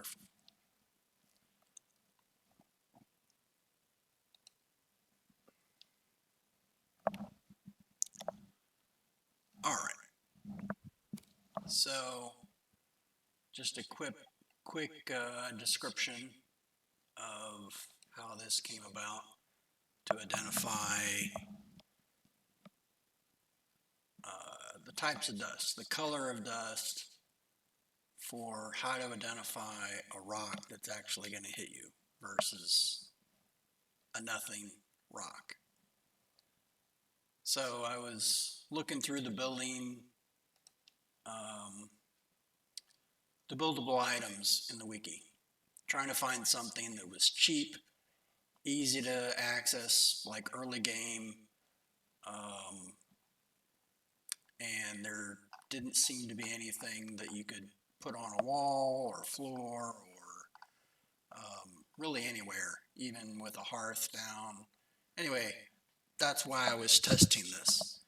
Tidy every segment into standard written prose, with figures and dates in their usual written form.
Wonderful. All right. So, just a quick description of how this came about to identify the types of dust, the color of dust, for how to identify a rock that's actually going to hit you versus a nothing rock. So I was looking through the building, the buildable items in the wiki, trying to find something that was cheap, easy to access, like early game, and there didn't seem to be anything that you could put on a wall or floor or really anywhere, even with a hearth down. Anyway, that's why I was testing this.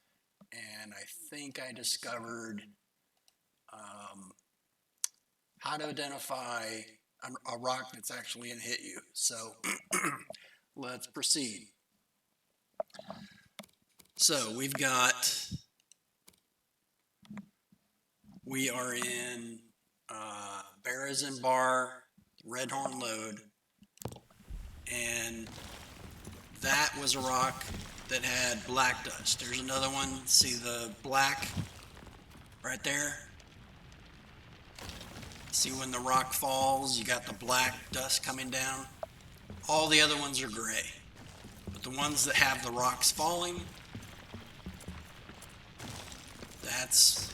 And I think I discovered how to identify a rock that's actually going to hit you. So let's proceed. So we are in Berezin Bar, Red Horn Lode, and that was a rock that had BlackDust. There's another one. See the black right there? See when the rock falls, you got the black dust coming down? All the other ones are gray. But the ones that have the rocks falling, that's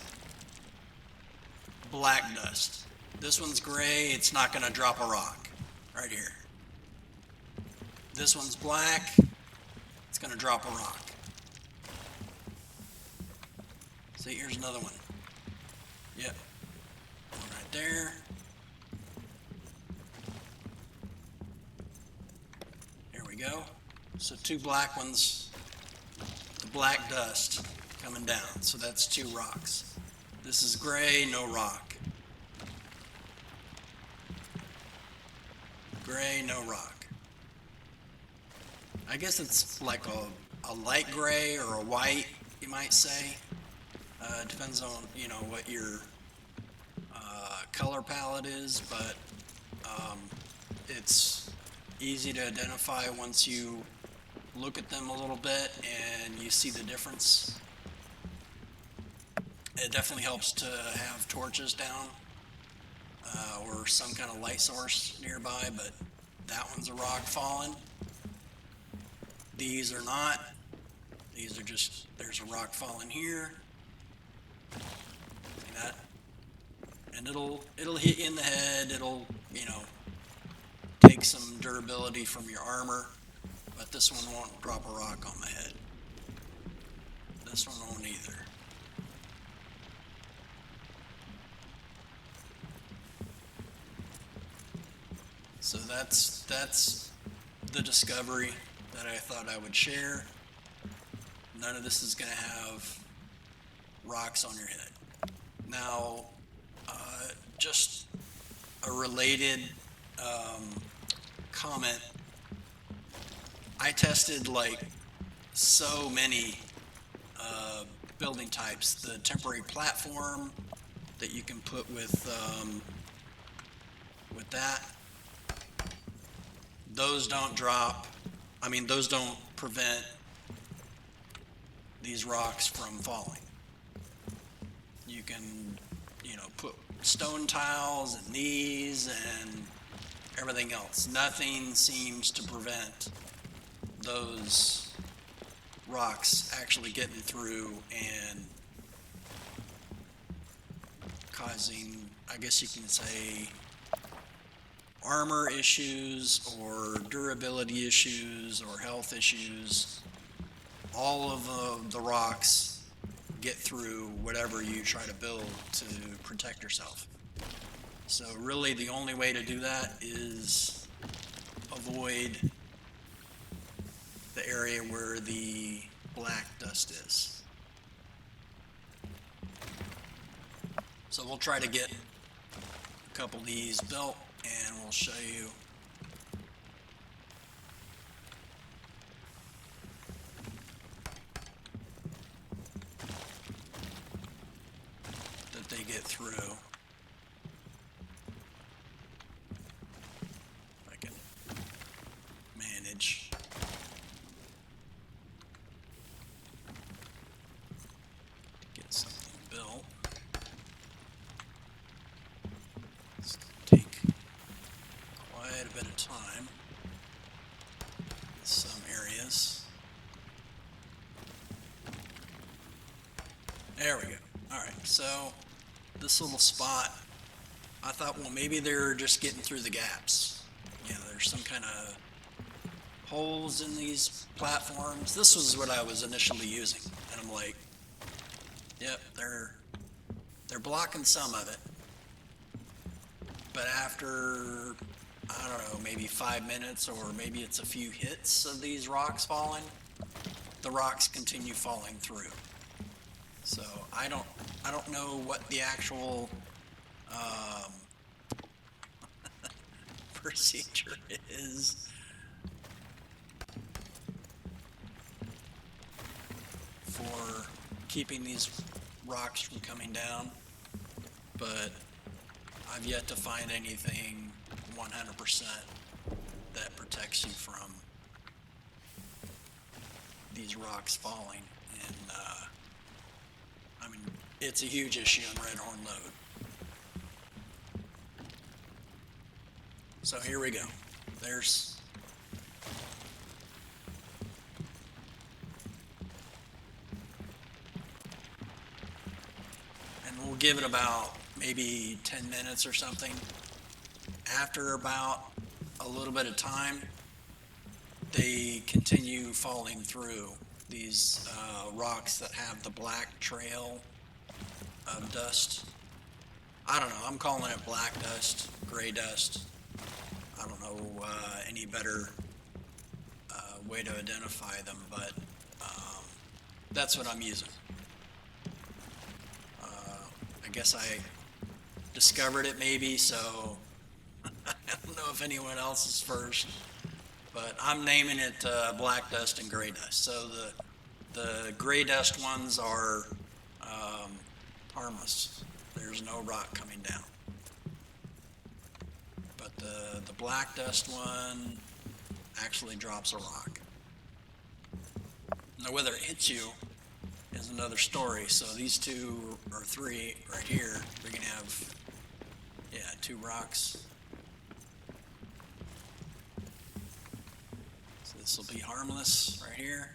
BlackDust. This one's gray, it's not going to drop a rock. Right here. This one's black, it's going to drop a rock. See, here's another one. Yep. One right there. There we go. So two black ones, the BlackDust coming down. So that's two rocks. This is gray, no rock. Gray, no rock. I guess it's like a light gray or a white, you might say. Depends on, what your color palette is, but it's easy to identify once you look at them a little bit and you see the difference. It definitely helps to have torches down or some kind of light source nearby, but that one's a rock falling. These are not. These are just, there's a rock falling here. See that? And it'll hit you in the head. It'll, take some durability from your armor, but this one won't drop a rock on my head. This one won't either. So that's the discovery that I thought I would share. None of this is going to have rocks on your head. Now, just a related comment. I tested like so many building types. The temporary platform that you can put with that. Those don't drop. Those don't prevent these rocks from falling. You can, put stone tiles and these and everything else. Nothing seems to prevent those rocks actually getting through and causing, I guess you can say, armor issues or durability issues or health issues. All of the rocks get through whatever you try to build to protect yourself. So really the only way to do that is avoid the area where the BlackDust is. So we'll try to get a couple of these built and we'll show you that they get through. I can manage. Get something built. It's going to take quite a bit of time in some areas. There we go. Alright, so this little spot, I thought, well, maybe they're just getting through the gaps. You know, there's some kind of holes in these platforms. This was what I was initially using, and I'm like, yep, they're blocking some of it. But after, I don't know, maybe 5 minutes, or maybe it's a few hits of these rocks falling, the rocks continue falling through. So I don't know what the actual procedure is for keeping these rocks from coming down, but I've yet to find anything 100% that protects you from these rocks falling. And I mean, it's a huge issue in Red Horn Lode. So here we go. There's and we'll give it about maybe 10 minutes or something. After about a little bit of time, they continue falling through these rocks that have the black trail of dust. I don't know, I'm calling it black dust, gray dust. I don't know any better way to identify them, but that's what I'm using. I guess I discovered it maybe, so I don't know if anyone else is first, but I'm naming it black dust and gray dust. So the gray dust ones are harmless. There's no rock coming down. But the black dust one actually drops a rock. Now whether it hits you is another story. So these two or three right here, we're gonna have, yeah, 2 rocks. So this will be harmless right here.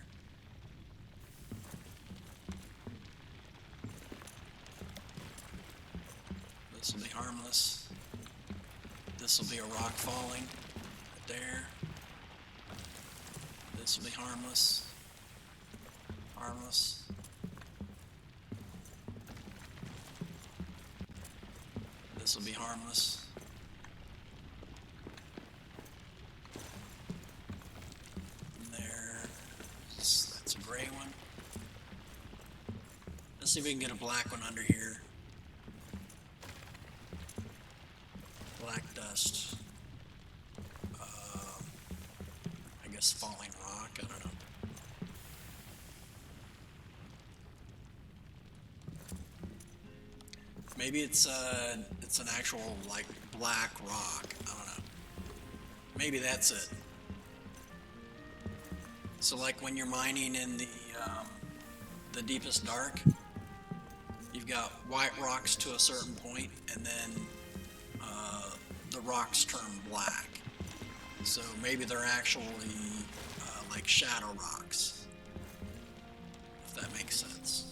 This will be harmless. This will be a rock falling right there. This will be harmless. Harmless. This will be harmless. And there, that's a gray one. Let's see if we can get a black one under here. Black dust. I guess falling rock, I don't know. Maybe it's an actual like black rock. I don't know. Maybe that's it. So like when you're mining in the deepest dark, you've got white rocks to a certain point, and then the rocks turn black. So maybe they're actually like shadow rocks, if that makes sense.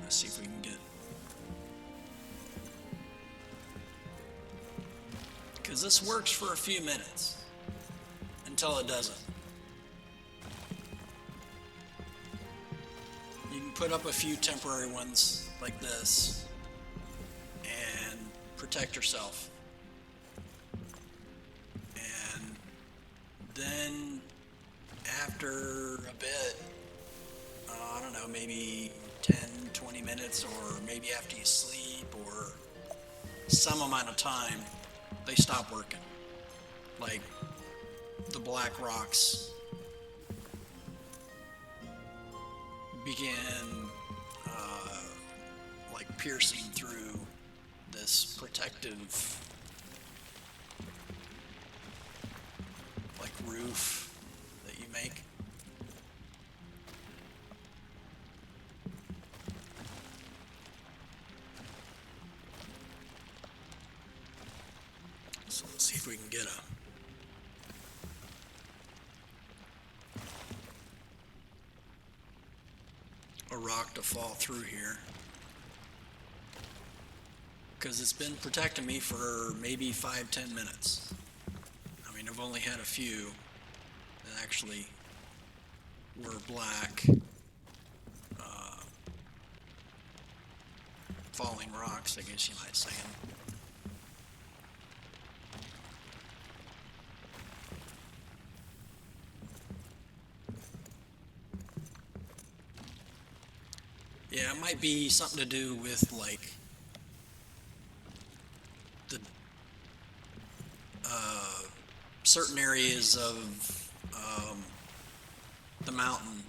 Let's see if we can get, because this works for a few minutes until it doesn't. You can put up a few temporary ones like this and protect yourself. And then after a bit, I don't know, maybe 10, 20 minutes, or maybe after you sleep, or some amount of time, they stop working. Like the black rocks begin like piercing through this protective like roof that you make. So let's see if we can get a rock to fall through here, because it's been protecting me for maybe 5-10 minutes. I mean, I've only had a few that actually were black falling rocks, I guess you might say. Yeah, it might be something to do with like the certain areas of the mountain,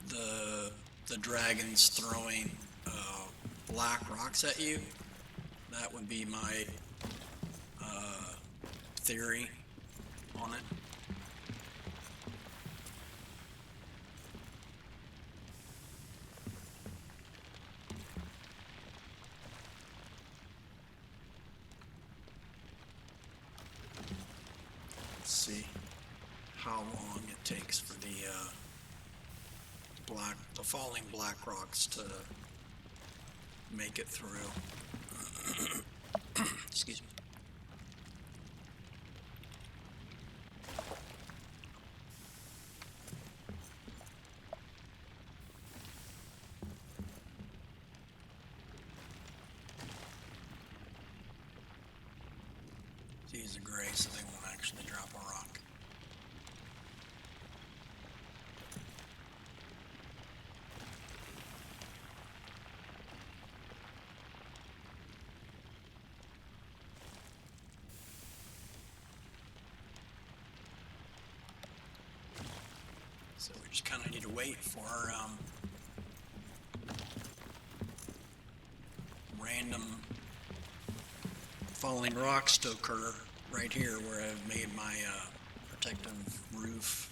the dragons throwing black rocks at you. That would be my theory on it. Let's see how long it takes for the falling black rocks to make it through. Excuse me. These are gray, so they won't actually drop a rock. So we just kind of need to wait for random falling rocks to occur right here where I've made my protective roof.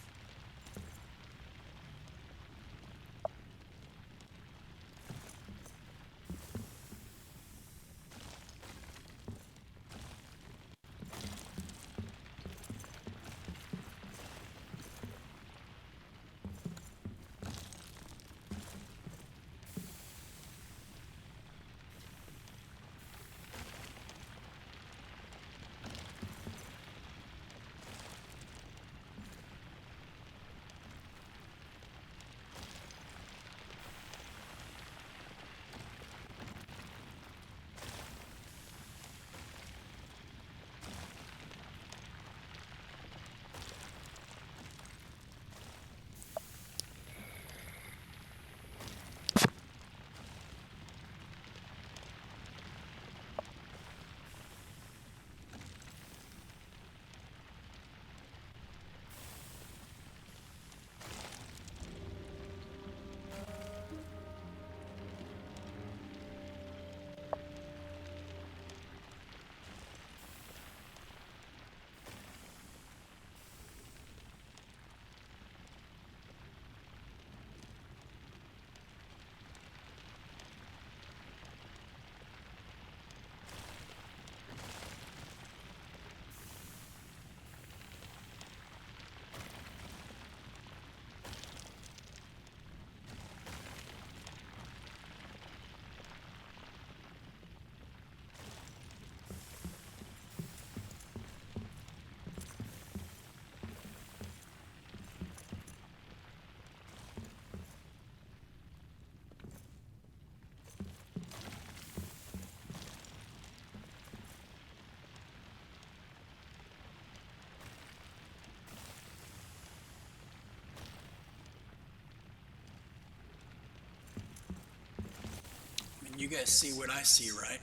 You guys see what I see, right?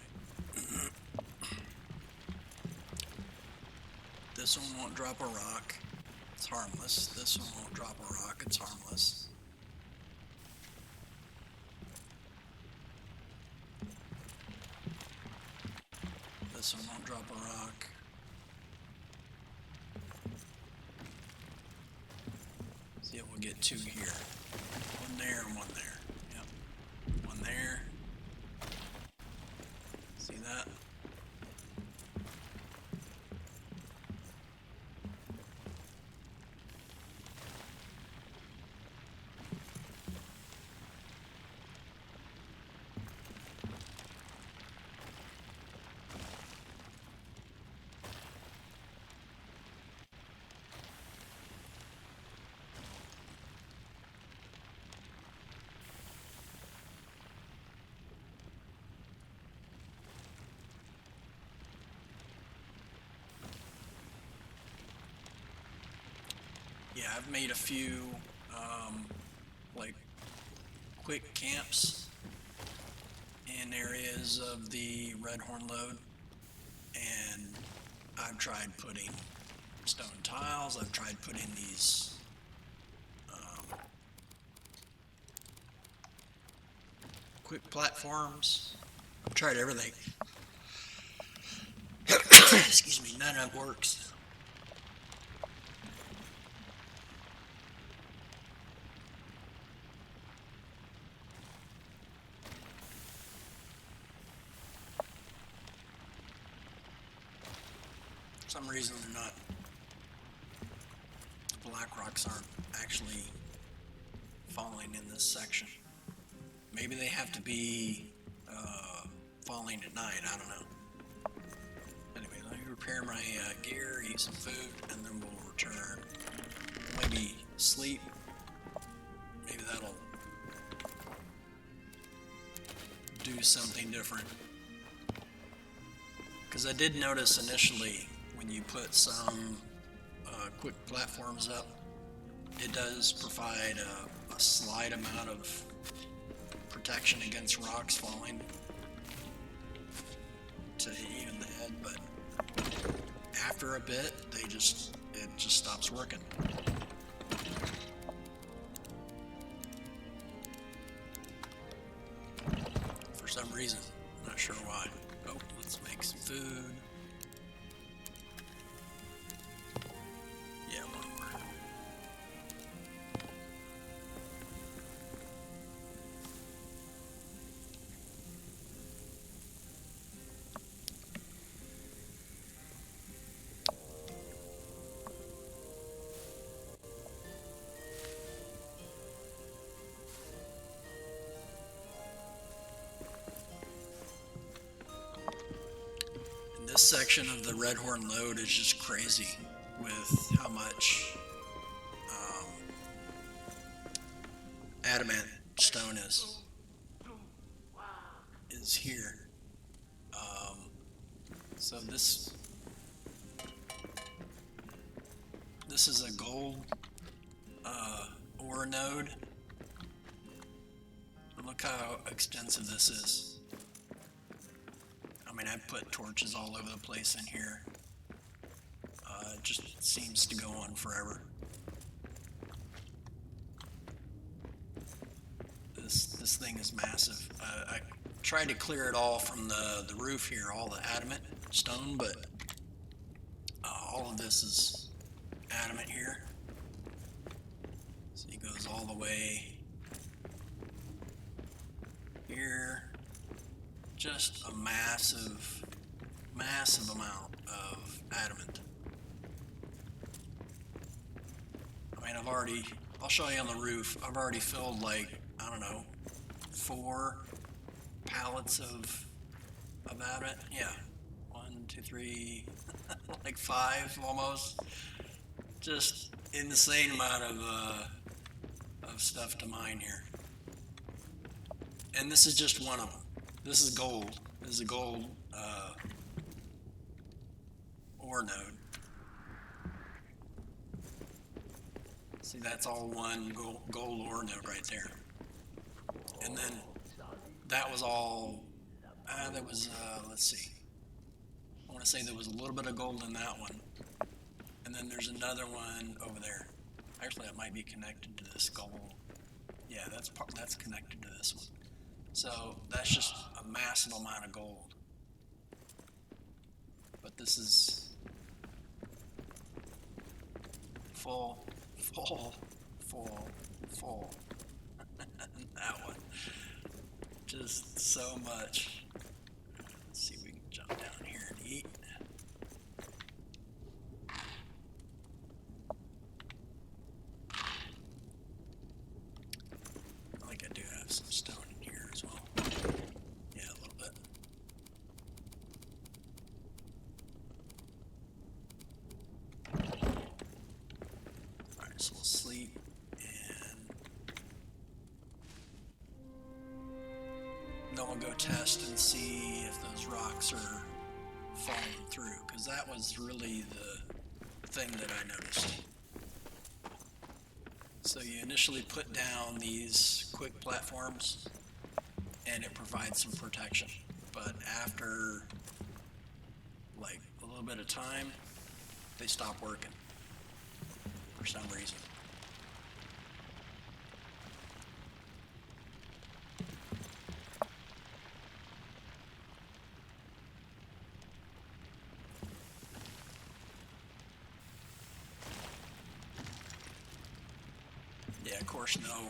This one won't drop a rock. It's harmless. This one won't drop a rock. It's harmless. This one won't drop a rock. See if we'll get two here. One there and one there. Yep. One there. See that? Yeah, I've made a few like quick camps in areas of the red horn lode, and I've tried putting stone tiles. I've tried putting these quick platforms. I've tried everything. Excuse me, none of it works. For some reason they're not, the black rocks aren't actually falling in this section. Maybe they have to be falling at night, I don't know. Anyway, let me repair my gear, eat some food, and then we'll return. Maybe sleep. Maybe that'll do something different. Because I did notice initially when you put some quick platforms up, it does provide a slight amount of protection against rocks falling to even the head, but after a bit, it just stops working. For some reason, I'm not sure why. Oh, let's make some food. Yeah, one more. This section of the Red Horn Lode is just crazy with how much adamant stone is here. So this is a gold ore node. Look how extensive this is. I mean, I've put torches all over the place in here. It just seems to go on forever. This thing is massive. I tried to clear it all from the roof here, all the adamant stone, but all of this is adamant here. So it goes all the way here. Just a massive amount of adamant. I mean, I'll show you on the roof, I've already filled like, I don't know, 4 pallets of adamant. Yeah, 1, 2, 3, like 5 almost. Just insane amount of stuff to mine here. And this is just one of them. This is gold. This is a gold ore node. See, that's all one gold ore node right there. And then that was all There was, let's see. I want to say there was a little bit of gold in that one. And then there's another one over there. Actually, that might be connected to this gold. Yeah, that's connected to this one. So that's just a massive amount of gold. But this is full, full, full, full. That one. Just so much. Let's see if we can jump down here and eat. I think I do have some stone in here as well. Yeah, a little bit. Alright, so we'll sleep and then we'll go test and see if those rocks are falling through, because that was really the thing that I noticed. So you initially put down these quick platforms and it provides some protection, but after like a little bit of time they stop working for some reason. Yeah, of course, no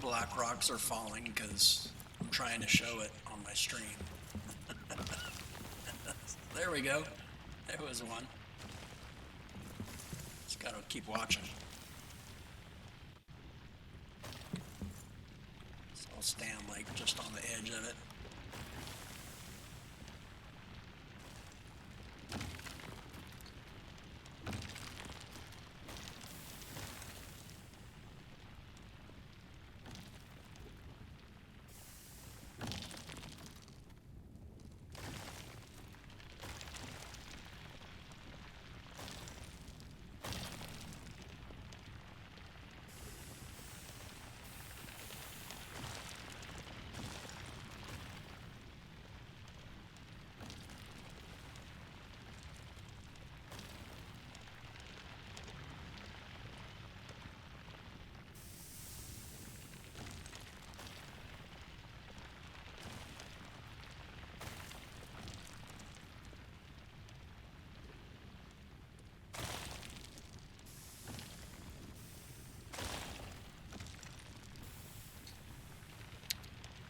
black rocks are falling because I'm trying to show it on my stream. There we go. There was one. Just gotta keep watching. So I'll stand like just on the edge of it.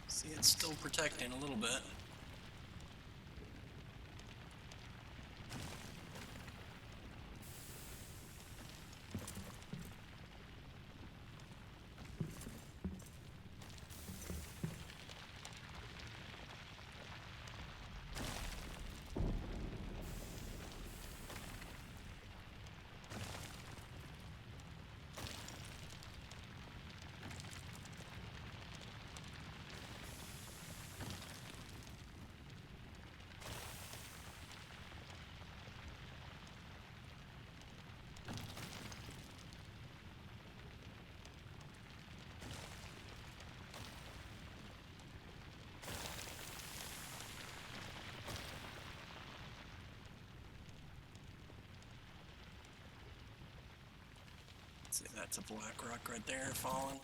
See, it's still protecting a little bit. See, that's a black rock right there falling.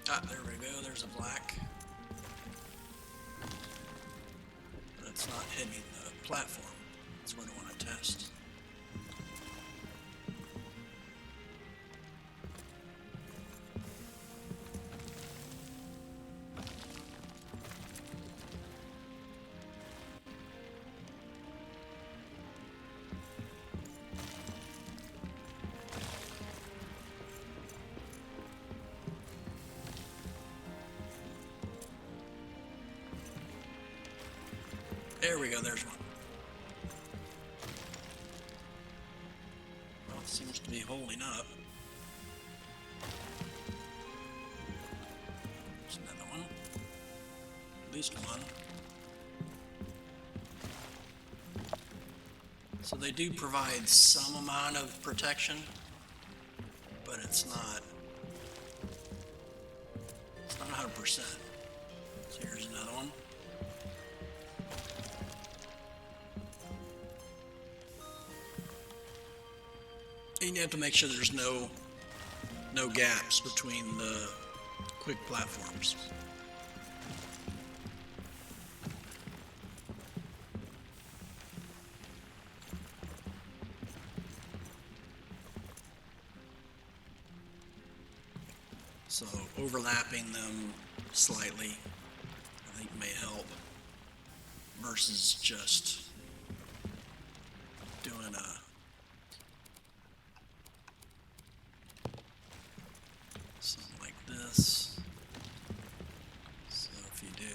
Ah, there we go, there's a black. But it's not hitting the platform. That's what I want to test. There we go, there's one. Well, it seems to be holding up. There's another one. At least one. So they do provide some amount of protection, but it's not 100%. So here's another one. And you have to make sure there's no gaps between the quick platforms. So overlapping them slightly, I think, may help, versus just doing something like this. So if you do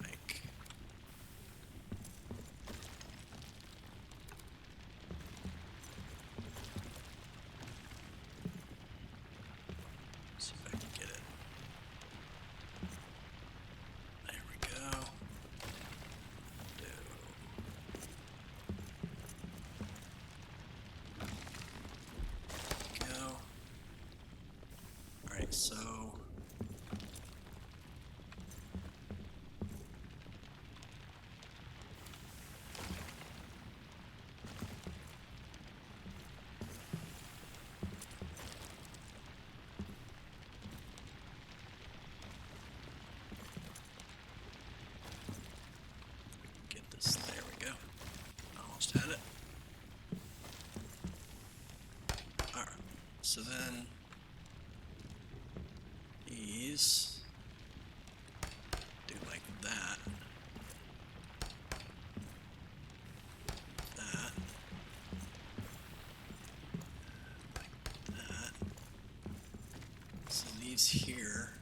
like see if I can get it. There we go. All right, so get this. There we go. Almost had it. All right. So then these do like that. That. Like that. So these here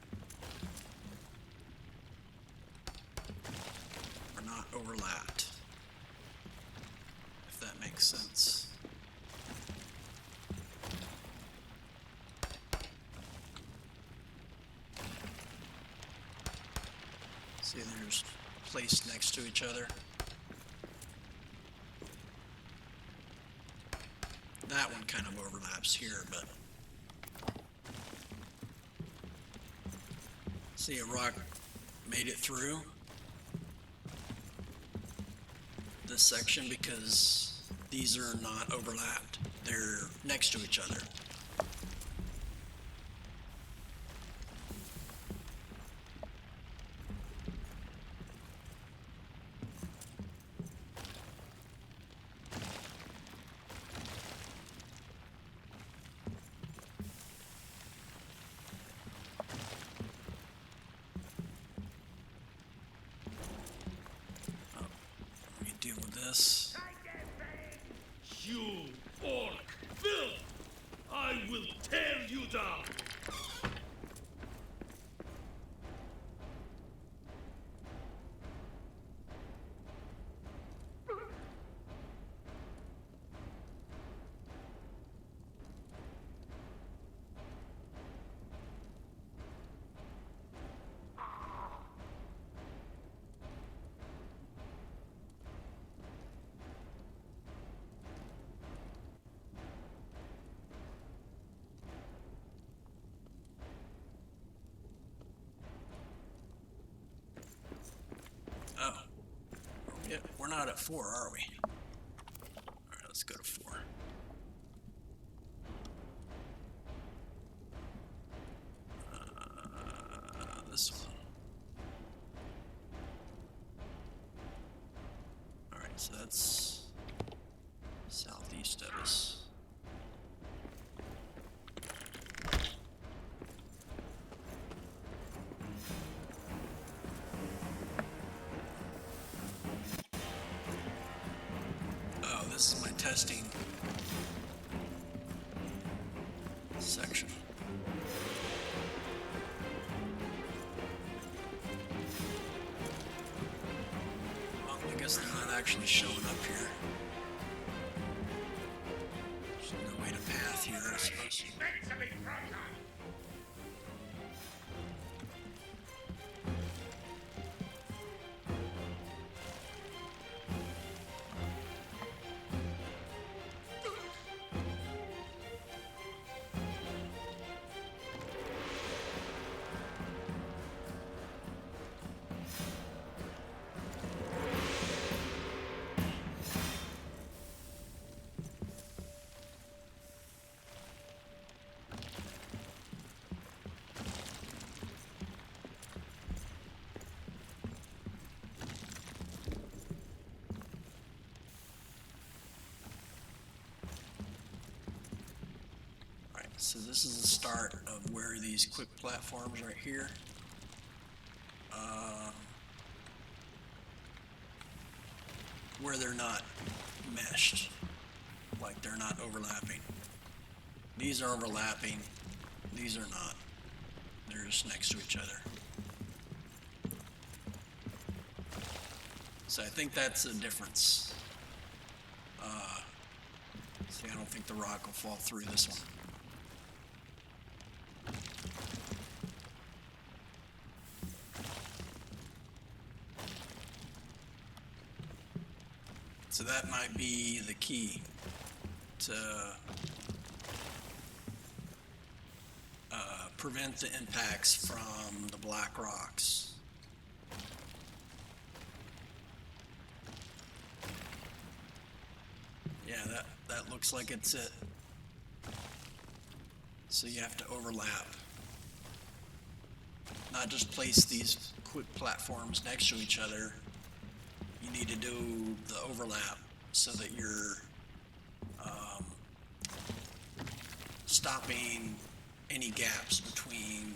are not overlapped, if that makes sense. See, there's placed next to each other. That one kind of overlaps here, but see, a rock made it through this section because these are not overlapped. They're next to each other. Deal with this. You orc filth! I will tear you down! Oh. Yeah, we're not at 4, are we? Alright, let's go to 4. This one. Alright, so that's southeast of us. Oh, this is my testing section. actually showing up here. There's no way to path here, I suppose. So this is the start of where these quick platforms right here. Where they're not meshed, like they're not overlapping. These are overlapping, these are not. They're just next to each other. So I think that's the difference. See, I don't think the rock will fall through this one. So that might be the key to prevent the impacts from the black rocks. Yeah, that looks like it's it. So you have to overlap. Not just place these quick platforms next to each other. You need to do the overlap so that you're stopping any gaps between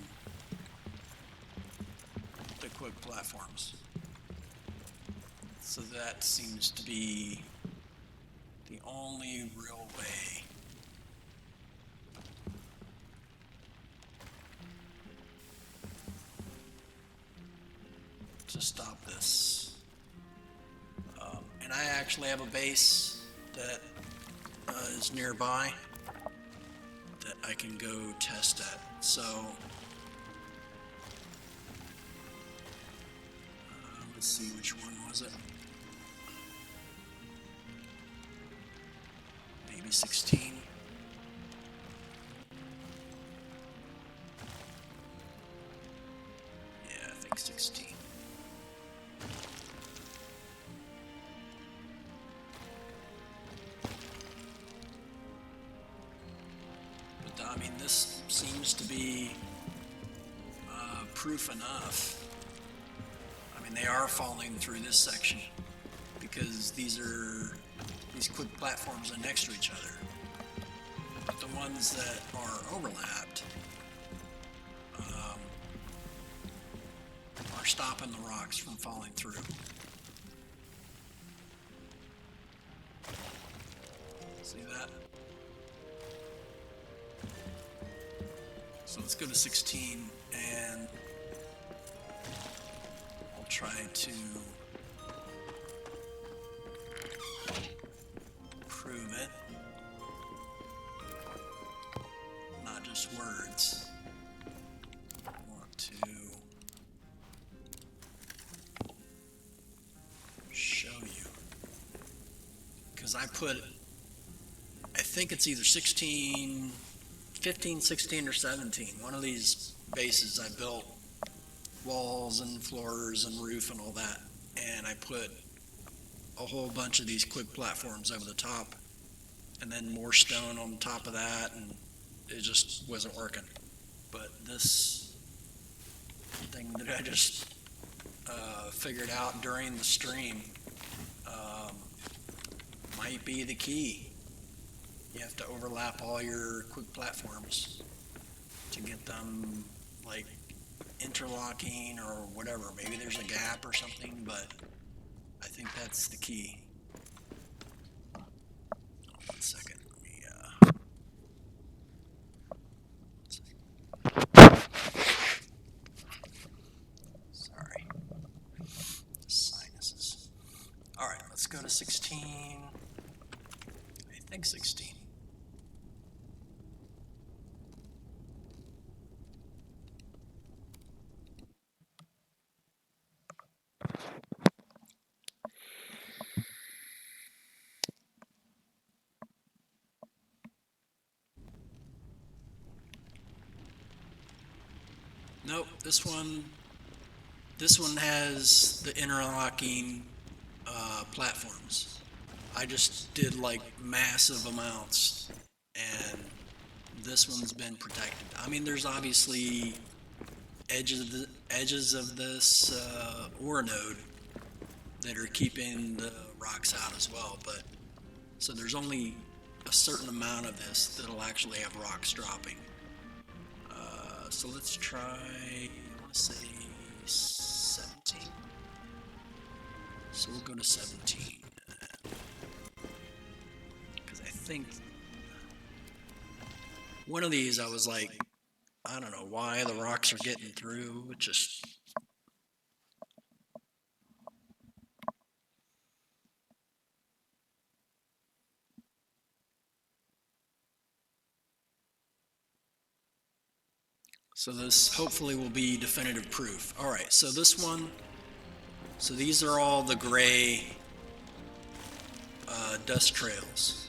the quick platforms. So that seems to be the only real way to stop this. And I actually have a base that is nearby that I can go test at. So let's see, which one was it? Maybe 16. Yeah, I think 16. I mean, this seems to be proof enough. I mean, they are falling through this section because these quick platforms are next to each other. But the ones that are overlapped are stopping the rocks from falling through. See that? So let's go to 16 and I'll try to prove it. Not just words. I want to show you. Because I think it's either 16, 15, 16, or 17. One of these bases I built walls and floors and roof and all that. And I put a whole bunch of these quick platforms over the top and then more stone on top of that, and it just wasn't working. But this thing that I just figured out during the stream might be the key. You have to overlap all your quick platforms to get them like interlocking or whatever. Maybe there's a gap or something, but I think that's the key. 1 second. Sorry. Sinuses. All right, let's go think 16. Nope, this one has the interlocking platforms. I just did like massive amounts, and this one's been protected. I mean, there's obviously edges of this ore node that are keeping the rocks out as well, but so there's only a certain amount of this that'll actually have rocks dropping. So let's try, I want to say 17. So we'll go to 17. Because I think one of these I was like, I don't know why the rocks are getting through. It just. So this hopefully will be definitive proof. All right, so this one, so these are all the gray dust trails.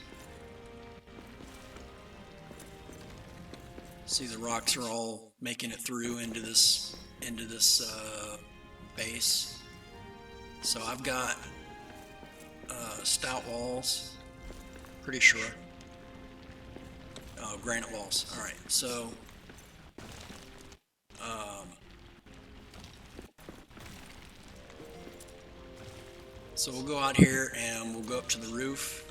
See, the rocks are all making it through into this base. So I've got stout walls, pretty sure. Oh, granite walls. All right, so. So we'll go out here and we'll go up to the roof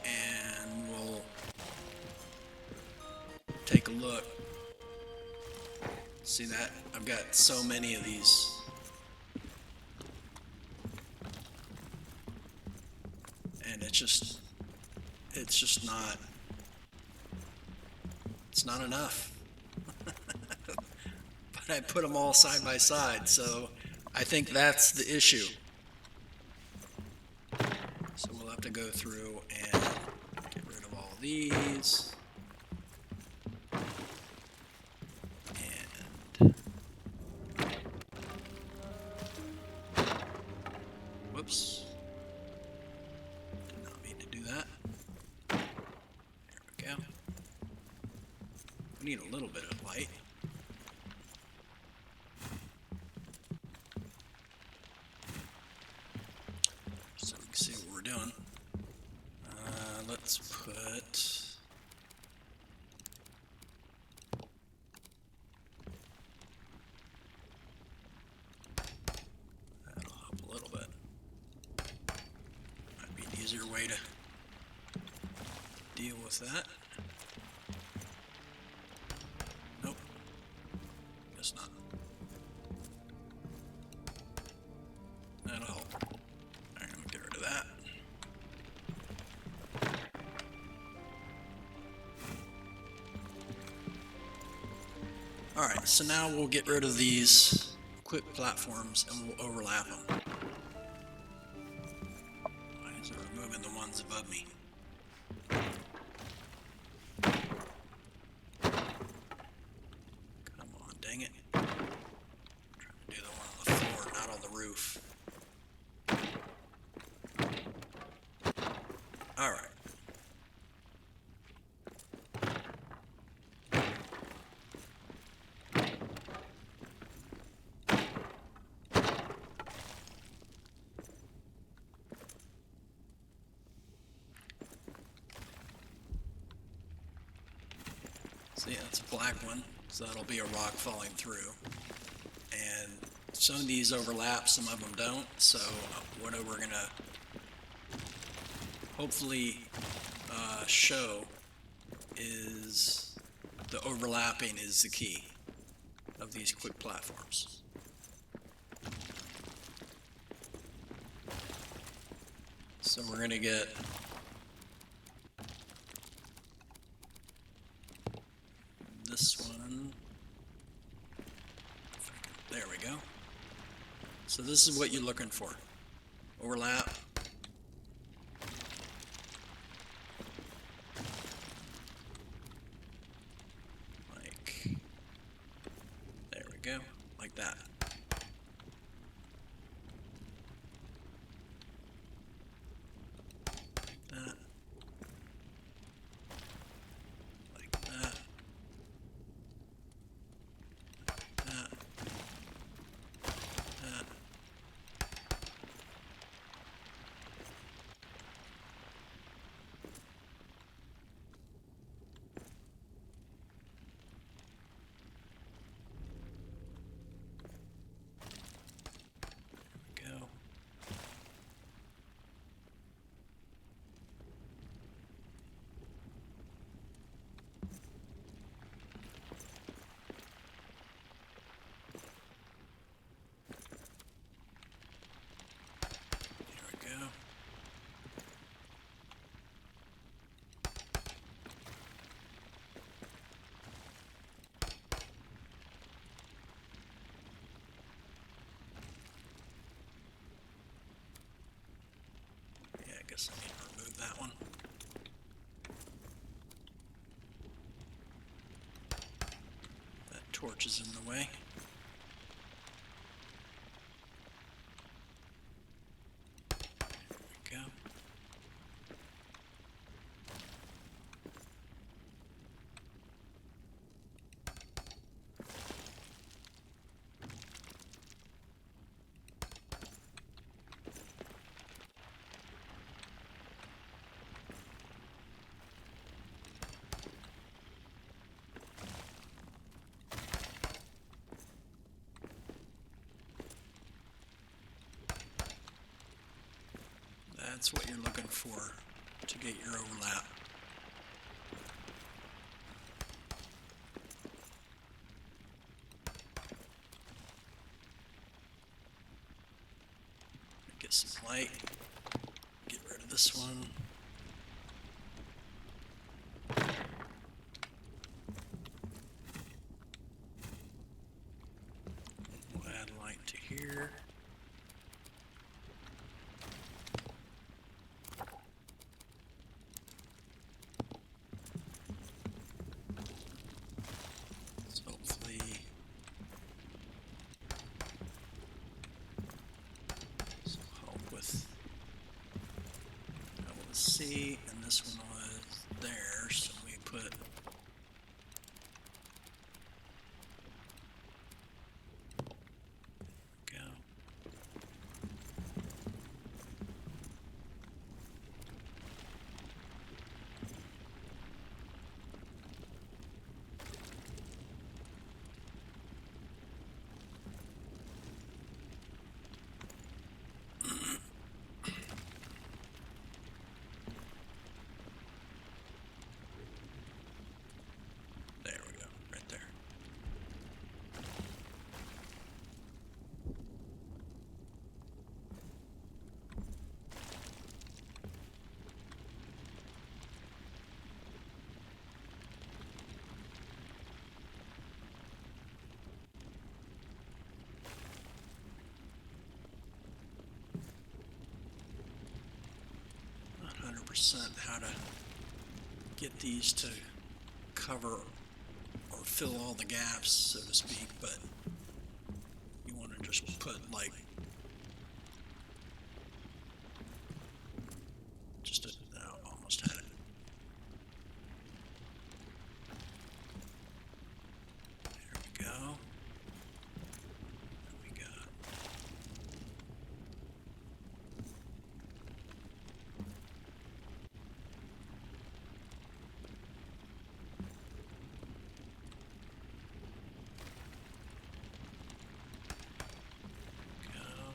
and we'll take a look. See that? I've got so many of these. And it's just not, it's not enough. I put them all side by side, so I think that's the issue. So we'll have to go through and get rid of all these. And whoops. Did not mean to do that. There we go. We need a little bit of light. Doing. Let's put that'll help a little bit. Might be an easier way to deal with that. Nope, guess not. That'll help. Alright, I'm gonna get rid of that. Alright, so now we'll get rid of these quick platforms and we'll overlap them. Why is it removing the ones above me? Come on, dang it. I'm trying to do the one on the floor, not on the roof. Alright. See, that's a black one, so that'll be a rock falling through. And some of these overlap, some of them don't, so what we're going to hopefully show is the overlapping is the key of these quick platforms. So we're going to get this one. There we go. So this is what you're looking for. Overlap, go, like that. That. Like that. That. That. Go. Here we go. Yeah, I guess I need to remove that one. That torch is in the way. There we go. That's what you're looking for to get your overlap. Get some light. Get rid of this one. We'll add light to here. So hopefully this will help with able to see, and this one was there, so we put go. There we go, right there. Not 100% how to get these to cover or fill all the gaps, so to speak, but you want to just put like just a, almost had it. There we go. There we got. Go.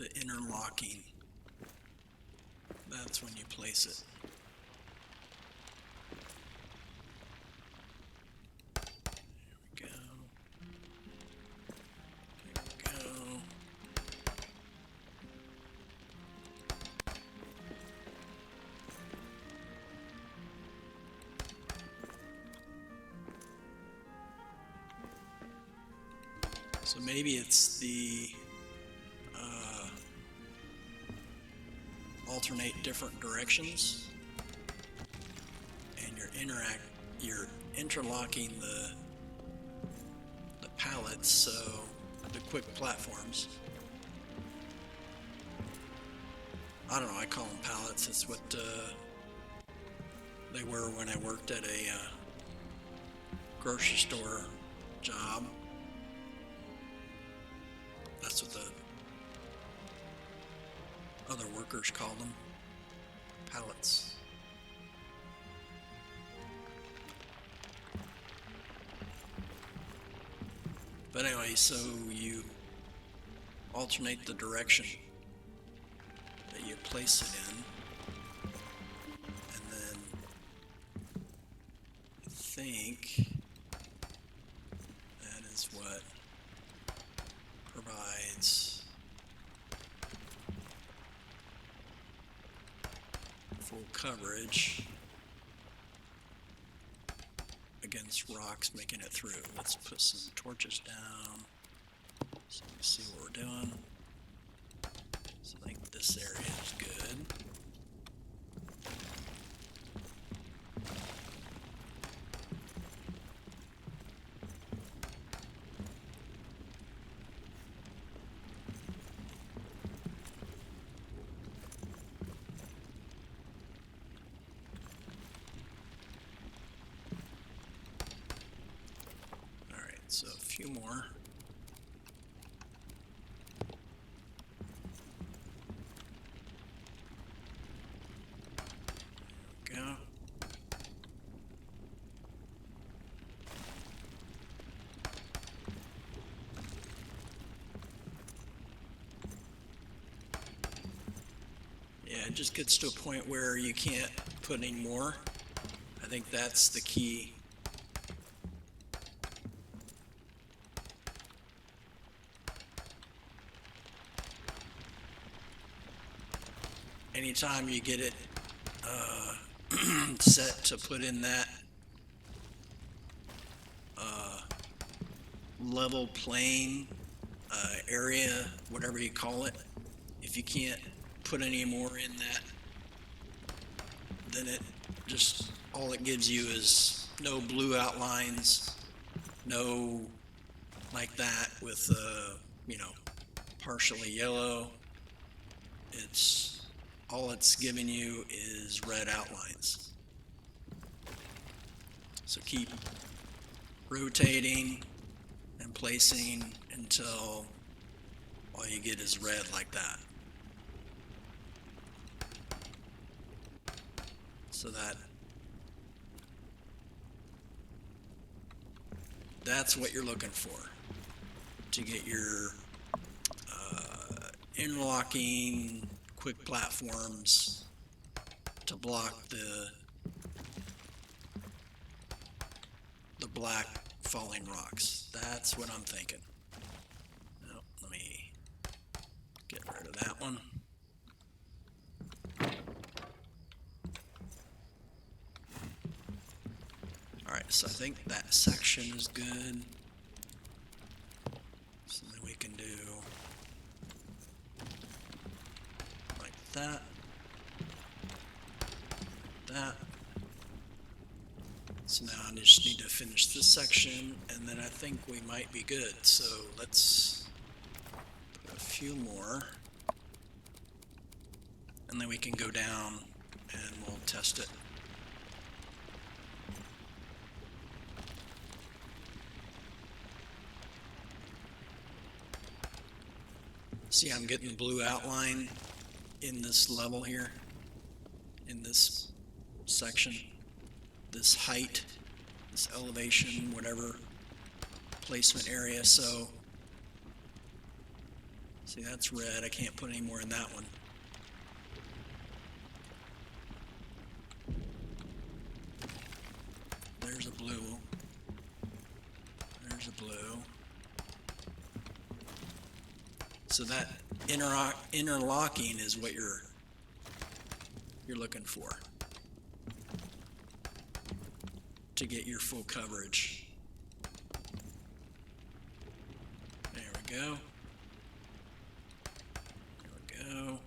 the interlocking. That's when you place it. There we go. There we go. So maybe it's the alternate different directions, and you're interlocking the pallets, so the quick platforms. I don't know, I call them pallets. It's what they were when I worked at a grocery store job. That's what the other workers called them, pallets. But anyway, so you alternate the direction that you place it in, and then I think that is what provides full coverage against rocks making it through. Let's put some torches down so we can see what we're doing. So I think this area is good. So a few more. There we go. Yeah, it just gets to a point where you can't put any more. I think that's the key. Anytime you get it set to put in that level plane area, whatever you call it, if you can't put any more in that, then it just, all it gives you is no blue outlines, no like that with you know, partially yellow. All it's giving you is red outlines. So keep rotating and placing until all you get is red like that. So that's what you're looking for to get your interlocking quick platforms to block the black falling rocks. That's what I'm thinking. Now, let me get rid of that one. Alright, so I think that section is good. So then we can do like that. That. So now I just need to finish this section, and then I think we might be good. So let's put a few more, and then we can go down and we'll test it. See, I'm getting the blue outline in this level here, in this section, this height, this elevation, whatever placement area. So See, that's red. I can't put any more in that one. There's a blue. There's a blue. So that interlocking is what you're looking for to get your full coverage. There we go. There we go.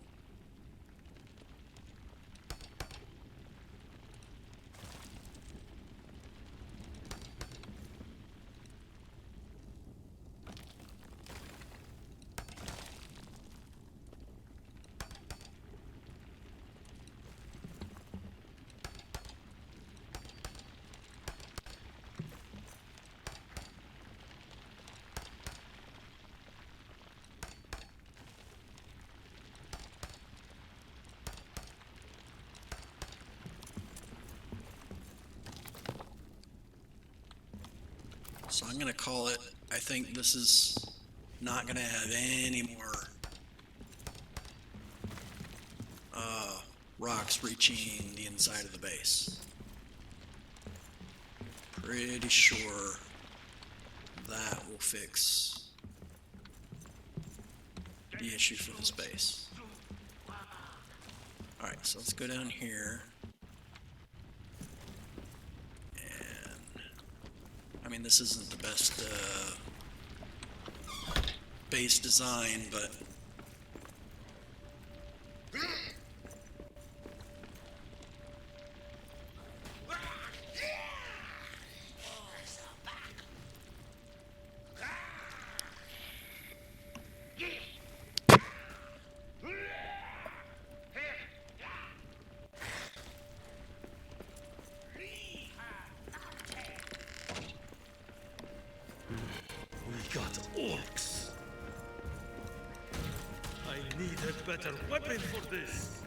So I'm going to call it, I think this is not going to have any more rocks reaching the inside of the base. Pretty sure that will fix the issue for this base. Alright, so let's go down here. I mean, this isn't the best base design, but We got orcs. I need a better weapon for this.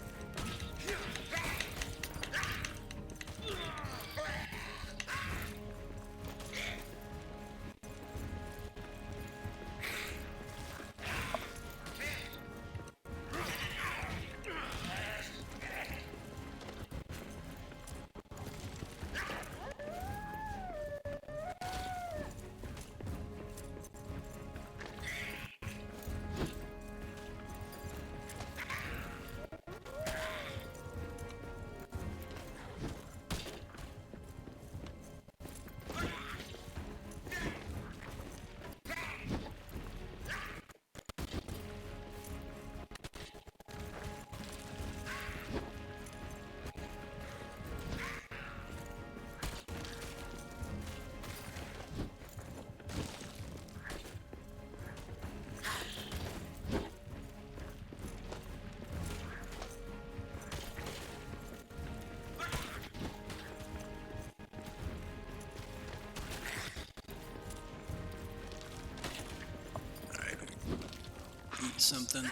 eat something.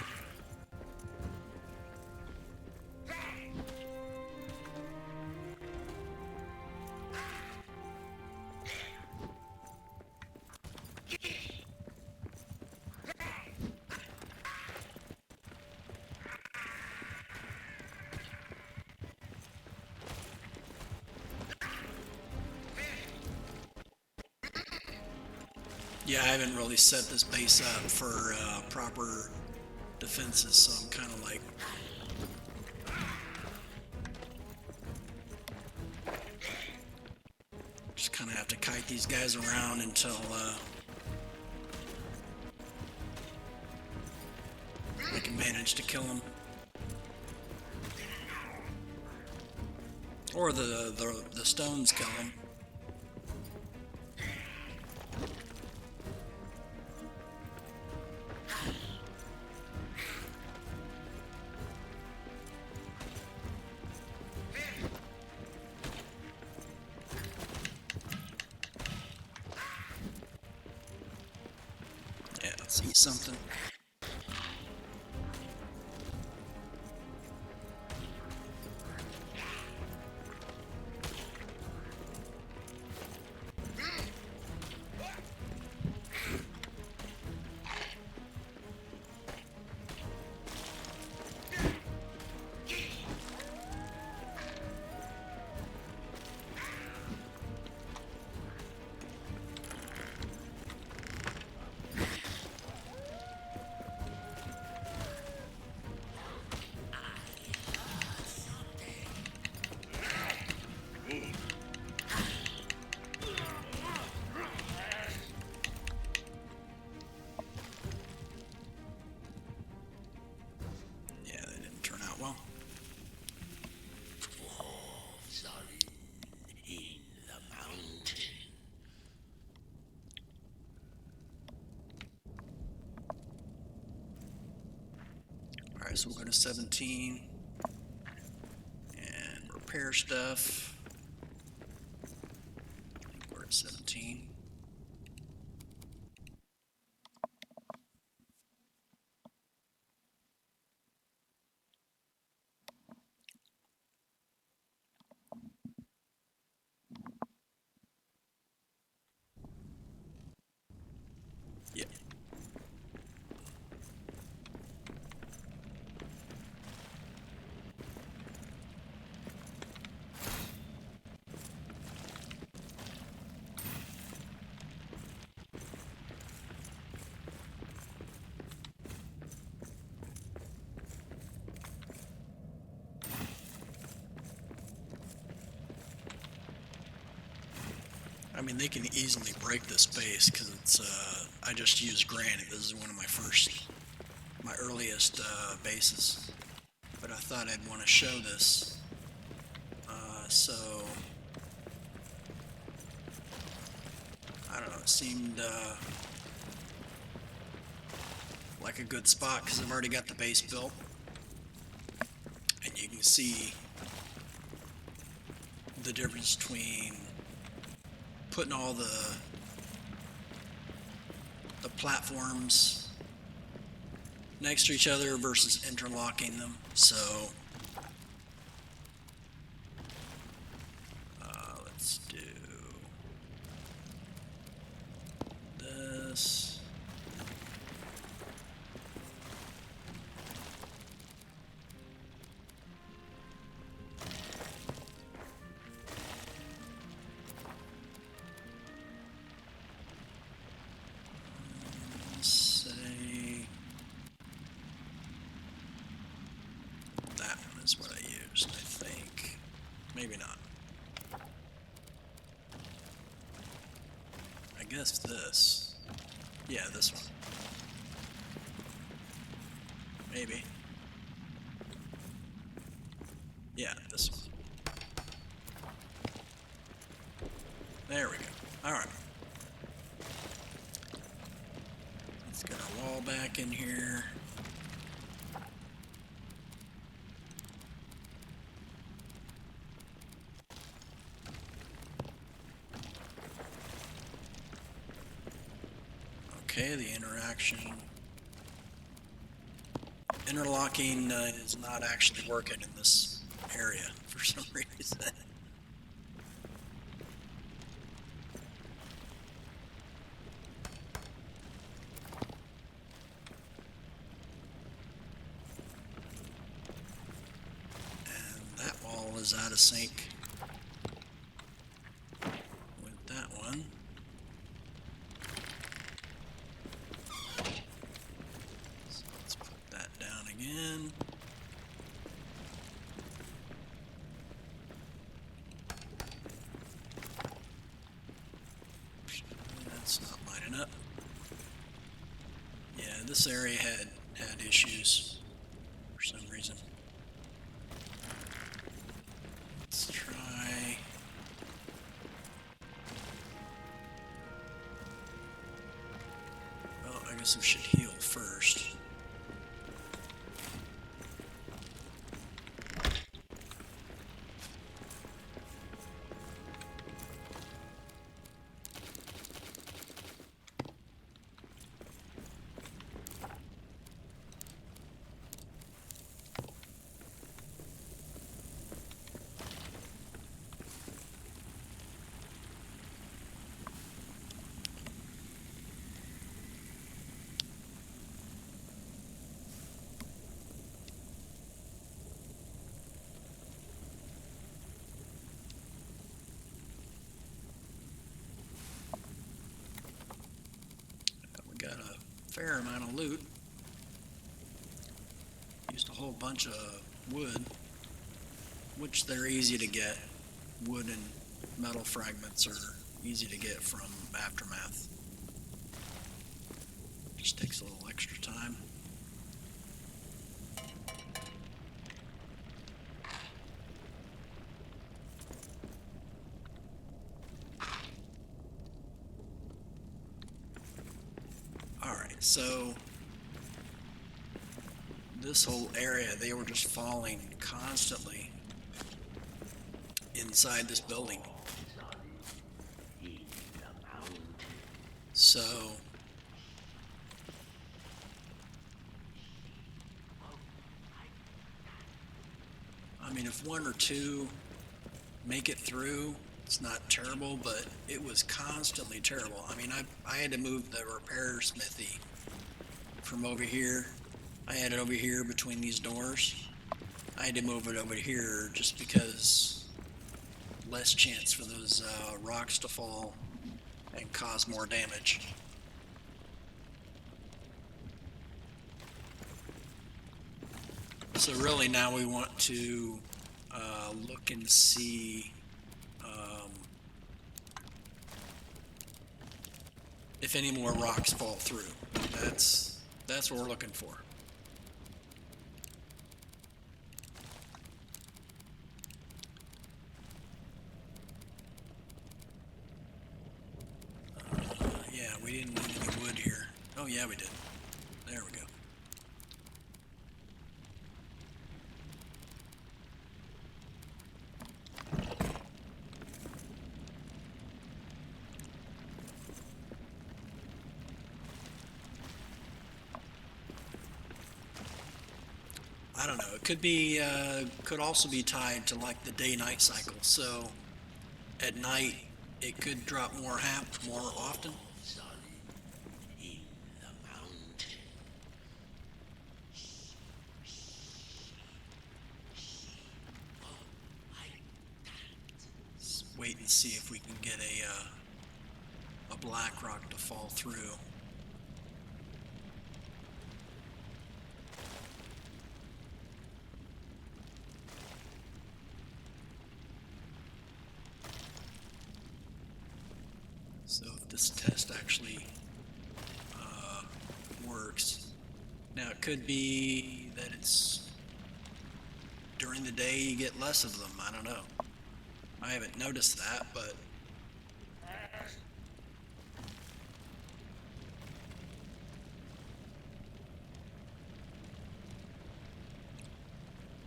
Yeah, I haven't really set this base up for proper defenses, so I'm kind of like just kind of have to kite these guys around until I can manage to kill them, or the stones kill them. Yeah, let's eat something. so we'll go to 17 and repair stuff. I think we're at 17. Yep. I mean, they can easily break this base because it's, I just used granite. This is one of my earliest bases. But I thought I'd want to show this. So, I don't know, it seemed like a good spot because I've already got the base built. And you can see the difference between putting all the platforms next to each other versus interlocking them. So let's do this. Say that one is what I used, I think. Maybe not. I guess this. Yeah, this one. Maybe. Yeah, this one. There we go. Alright. Let's get our wall back in here. Okay, the interlocking is not actually working in this area for some reason. And that wall is out of sync with that one. Again. That's not lining up. Yeah, this area had issues for some reason. Let's try. Well, I guess we should heal first. Got a fair amount of loot. Used a whole bunch of wood, which they're easy to get. Wood and metal fragments are easy to get from Aftermath. Just takes a little extra time. Alright, so this whole area, they were just falling constantly inside this building. So, I mean, if one or two make it through, it's not terrible, but it was constantly terrible. I mean, I had to move the repair smithy from over here. I had it over here between these doors. I had to move it over here just because less chance for those rocks to fall and cause more damage. So really now we want to look and see if any more rocks fall through. That's what we're looking for. Yeah, we didn't need any wood here. Oh yeah, we did. There we go. I don't know. It could be, could also be tied to like the day-night cycle. So at night, it could drop more often. Let's wait and see if we can get a black rock to fall through. So if this test actually works. Now it could be that it's during the day you get less of them. I don't know. I haven't noticed that, but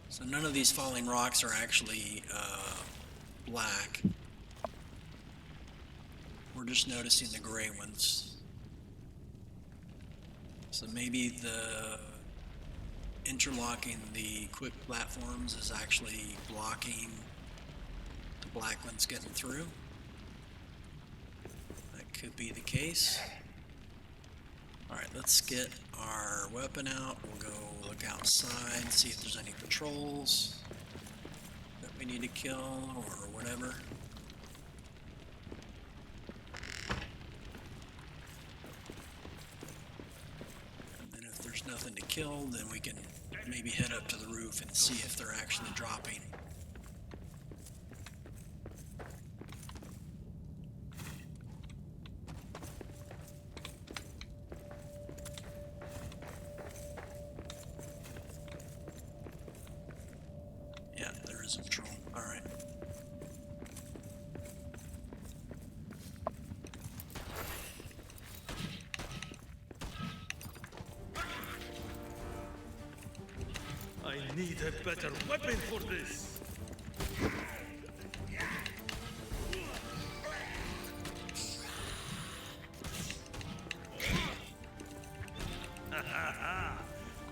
so none of these falling rocks are actually black. We're just noticing the gray ones. So maybe the interlocking the quick platforms is actually blocking the black ones getting through. That could be the case. Alright, let's get our weapon out. We'll go look outside, see if there's any patrols that we need to kill or whatever. Nothing to kill, then we can maybe head up to the roof and see if they're actually dropping. Yeah, there is a patrol. All right. I need a better weapon for this.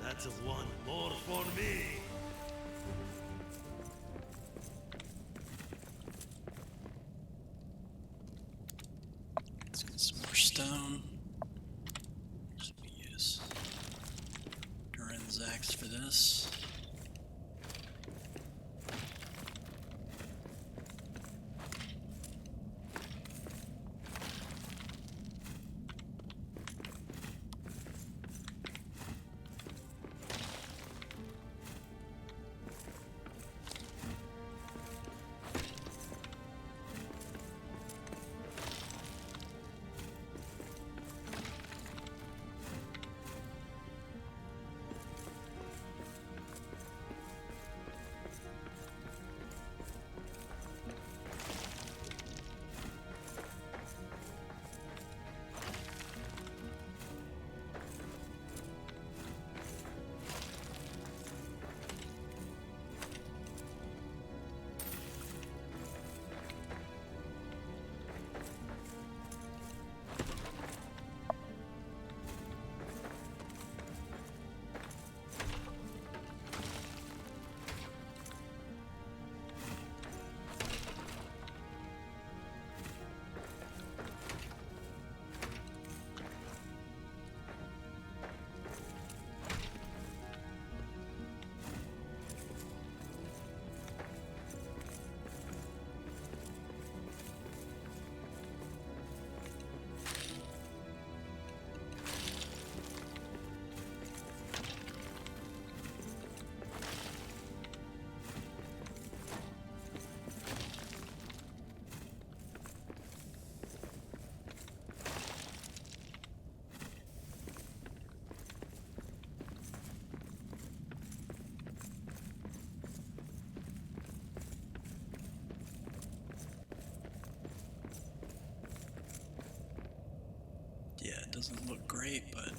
That's one more for me. Let's get some more stone. Use Duran's axe for this. doesn't look great, but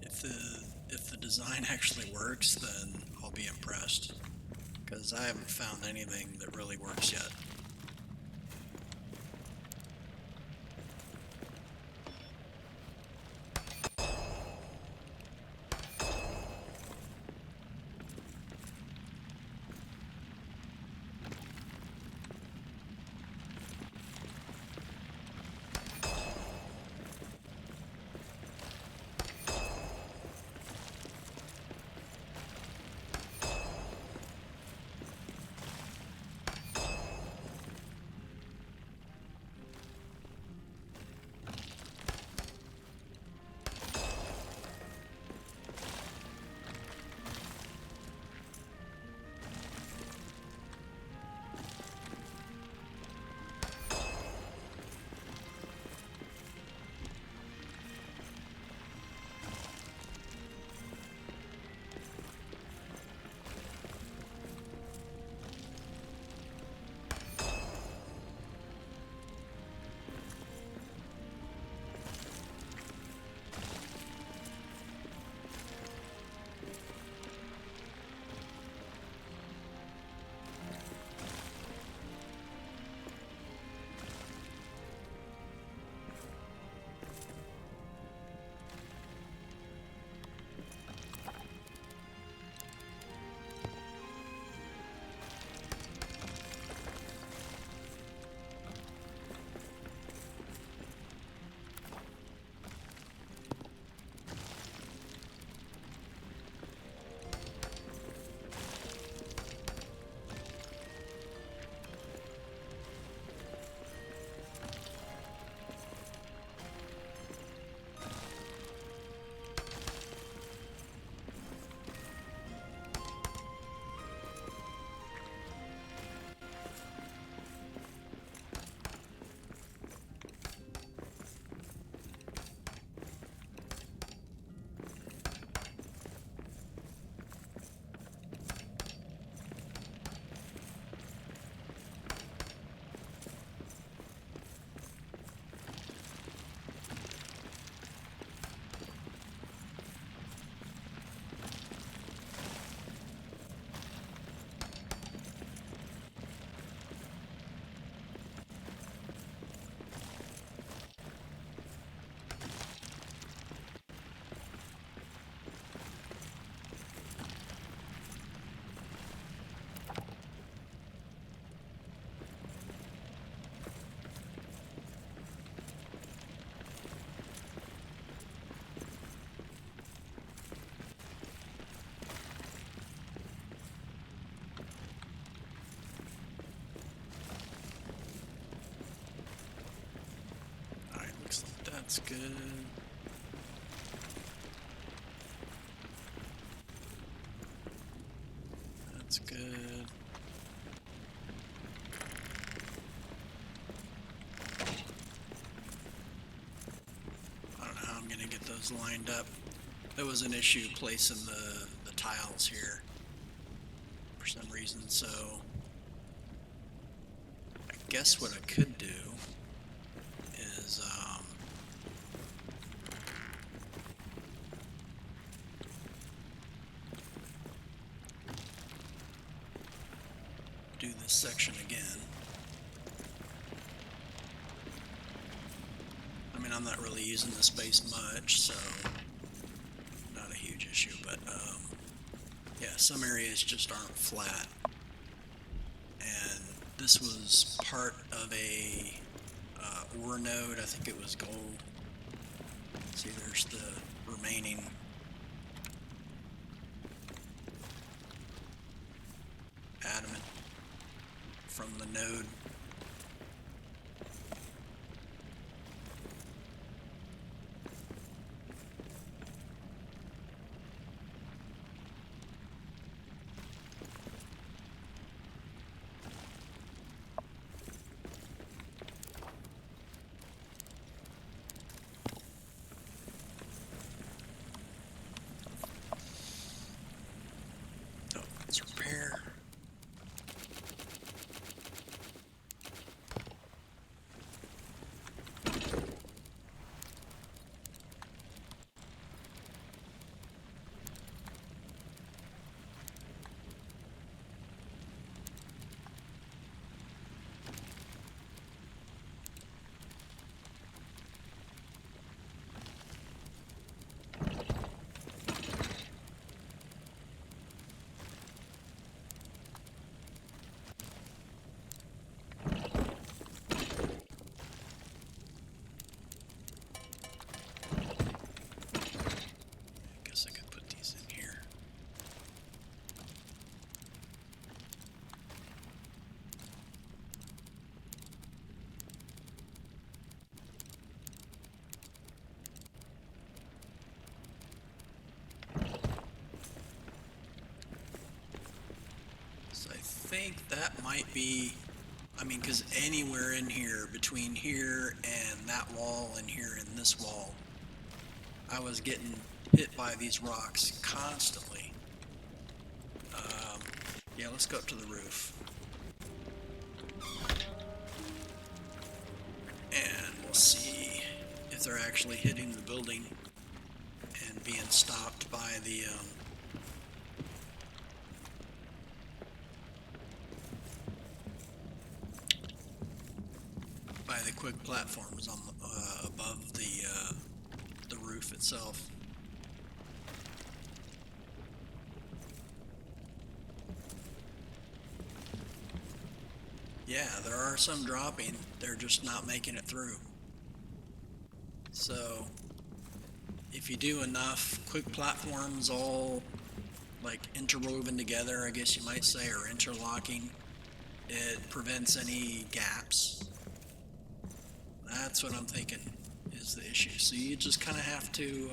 if the design actually works, then I'll be impressed. Because I haven't found anything that really works yet. Looks like that's good. That's good. I don't know how I'm gonna get those lined up. There was an issue placing the tiles here for some reason, so I guess what I could do is do this section again. I mean, I'm not really using the space much, so not a huge issue, but yeah, some areas just aren't flat. And this was part of a ore node. I think it was gold. See, there's the remaining adamant from the node. Oh, let's repair. think that might be, I mean, because anywhere in here, between here and that wall and here and this wall, I was getting hit by these rocks constantly. Yeah, let's go up to the roof. And we'll see if they're actually hitting the building and being stopped by the quick platforms on above the roof itself. Yeah, there are some dropping. They're just not making it through. So if you do enough quick platforms all like interwoven together, I guess you might say, or interlocking, it prevents any gaps. That's what I'm thinking is the issue. So you just kind of have to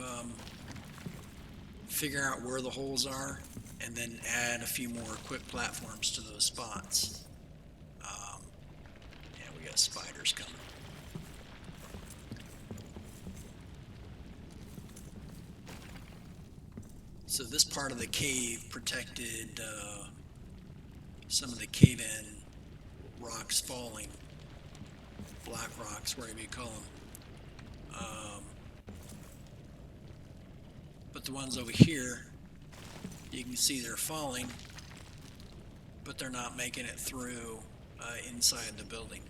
figure out where the holes are and then add a few more quick platforms to those spots. Yeah, we got spiders coming. So this part of the cave protected some of the cave-in rocks falling, black rocks, whatever you call them. But the ones over here, you can see they're falling, but they're not making it through inside the building.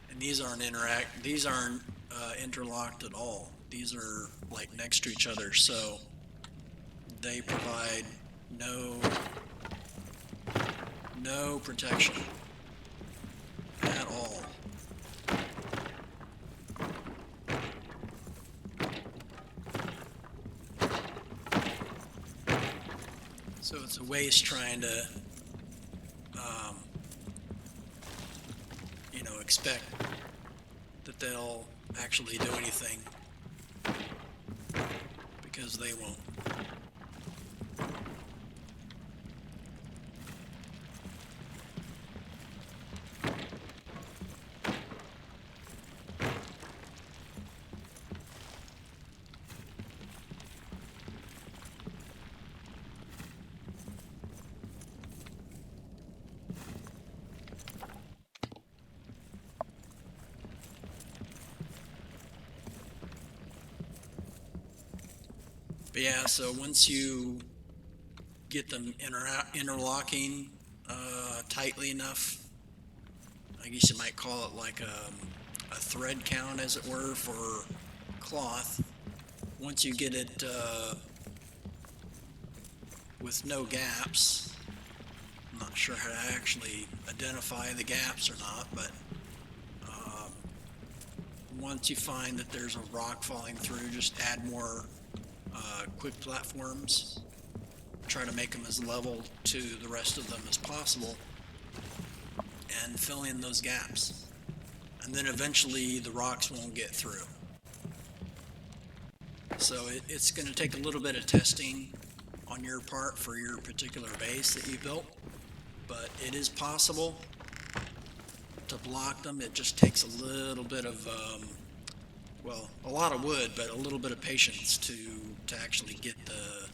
And these aren't interlocked at all. These are like next to each other, so they provide no protection at all. So it's a waste trying to expect that they'll actually do anything, because they won't. But yeah, so once you get them interlocking tightly enough, I guess you might call it like a thread count, as it were, for cloth. Once you get it with no gaps, I'm not sure how to actually identify the gaps or not, but once you find that there's a rock falling through, just add more quick platforms. Try to make them as level to the rest of them as possible and fill in those gaps. And then eventually the rocks won't get through. So it's going to take a little bit of testing on your part for your particular base that you built, but it is possible to block them. It just takes a little bit of a lot of wood, but a little bit of patience to actually get the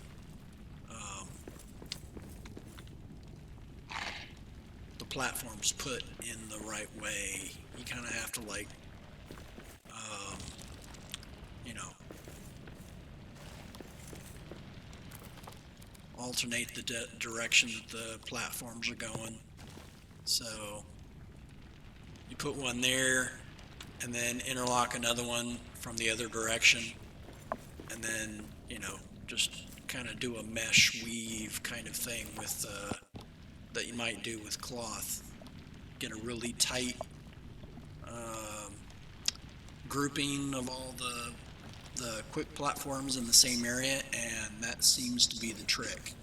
platforms put in the right way. You kind of have to alternate the direction that the platforms are going. So you put one there and then interlock another one from the other direction, and then just kind of do a mesh weave kind of thing with that you might do with cloth. Get a really tight grouping of all the the quick platforms in the same area, and that seems to be the trick.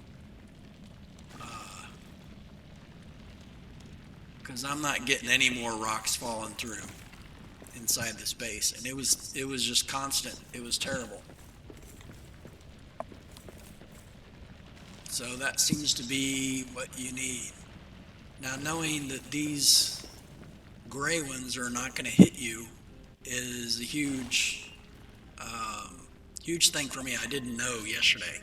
Because I'm not getting any more rocks falling through inside this base, and it was just constant. It was terrible. So that seems to be what you need. Now, knowing that these gray ones are not going to hit you is a huge thing for me. I didn't know yesterday.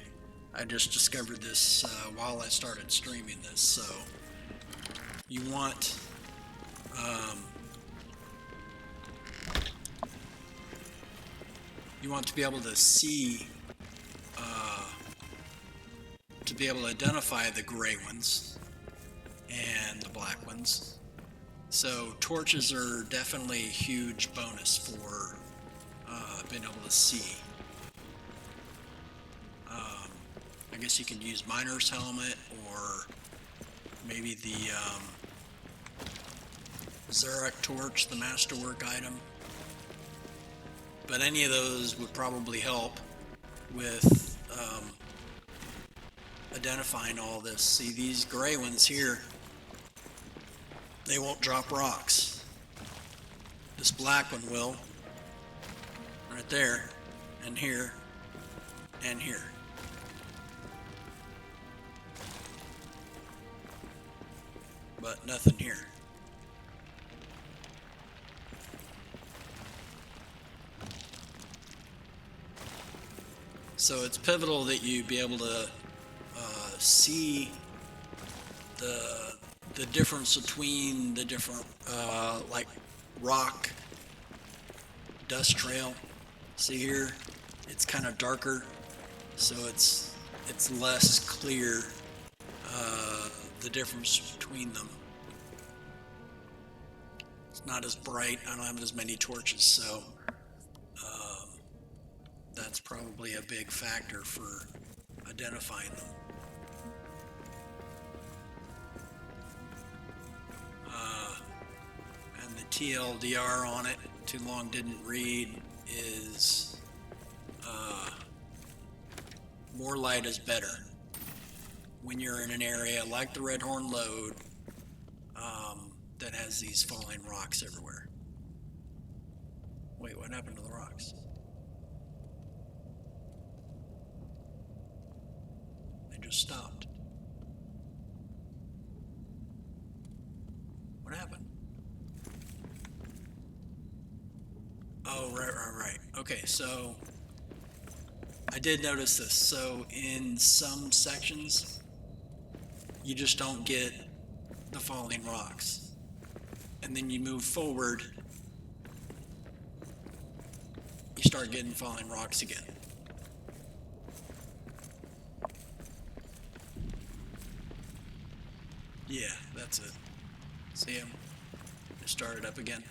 I just discovered this while I started streaming this. So you want to be able to see, to be able to identify the gray ones and the black ones. So torches are definitely a huge bonus for being able to see. I guess you can use miner's helmet or maybe the Zarek torch, the masterwork item. But any of those would probably help with identifying all this. See, these gray ones here, they won't drop rocks. This black one will, right there, and here, and here. But nothing here. So it's pivotal that you be able to see the difference between the different like rock dust trail. See here, it's kind of darker, so it's less clear the difference between them. It's not as bright. I don't have as many torches, so that's probably a big factor for identifying them. And the TLDR on it, too long didn't read, is more light is better when you're in an area like the Red Horn Lode that has these falling rocks everywhere. Wait, what happened to the rocks? They just stopped. What happened? Oh, right. Okay, so I did notice this. So in some sections, you just don't get the falling rocks. And then you move forward, you start getting falling rocks again. Yeah, that's it. See him? Just start it up again.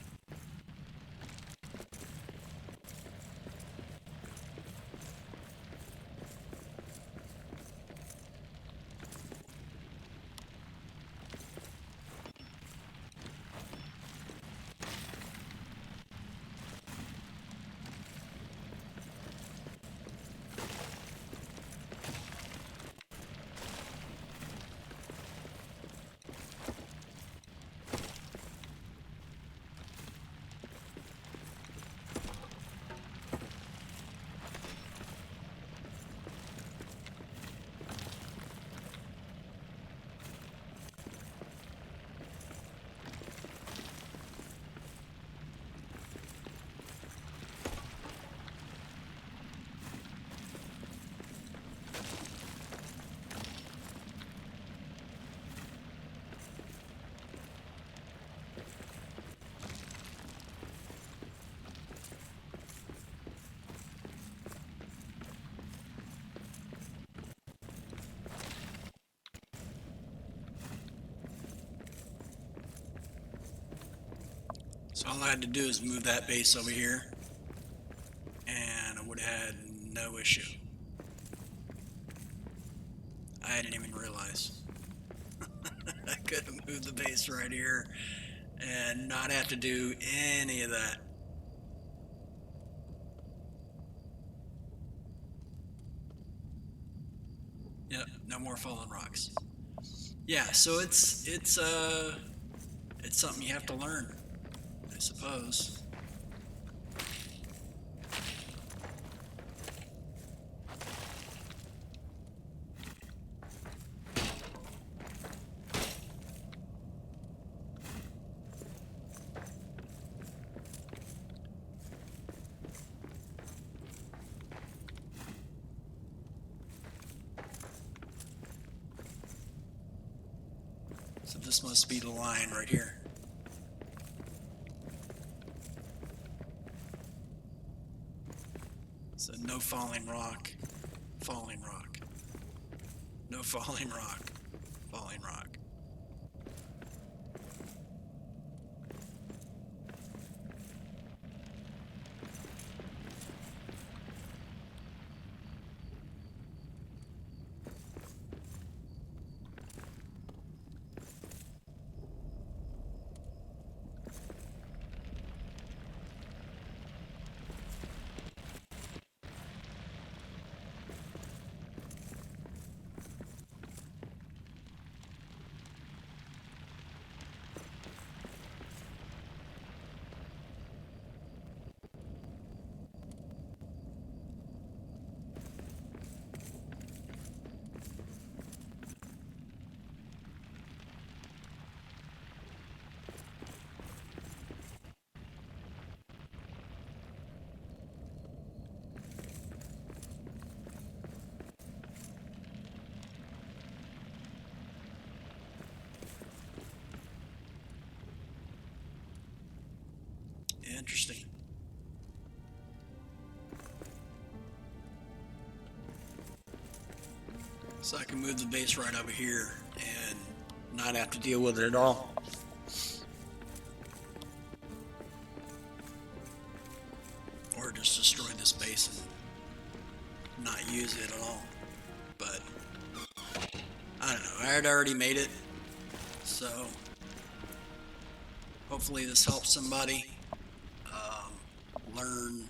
So all I had to do is move that base over here, and I would have had no issue. I didn't even realize. I could have moved the base right here and not have to do any of that. Yep, no more fallen rocks. Yeah, so it's something you have to learn, I suppose. So this must be the line right here. So no falling rock, falling rock. No falling rock, falling rock. Interesting. So I can move the base right over here and not have to deal with it at all. Or just destroy this base and not use it at all. But I don't know. I had already made it, so hopefully this helps somebody learn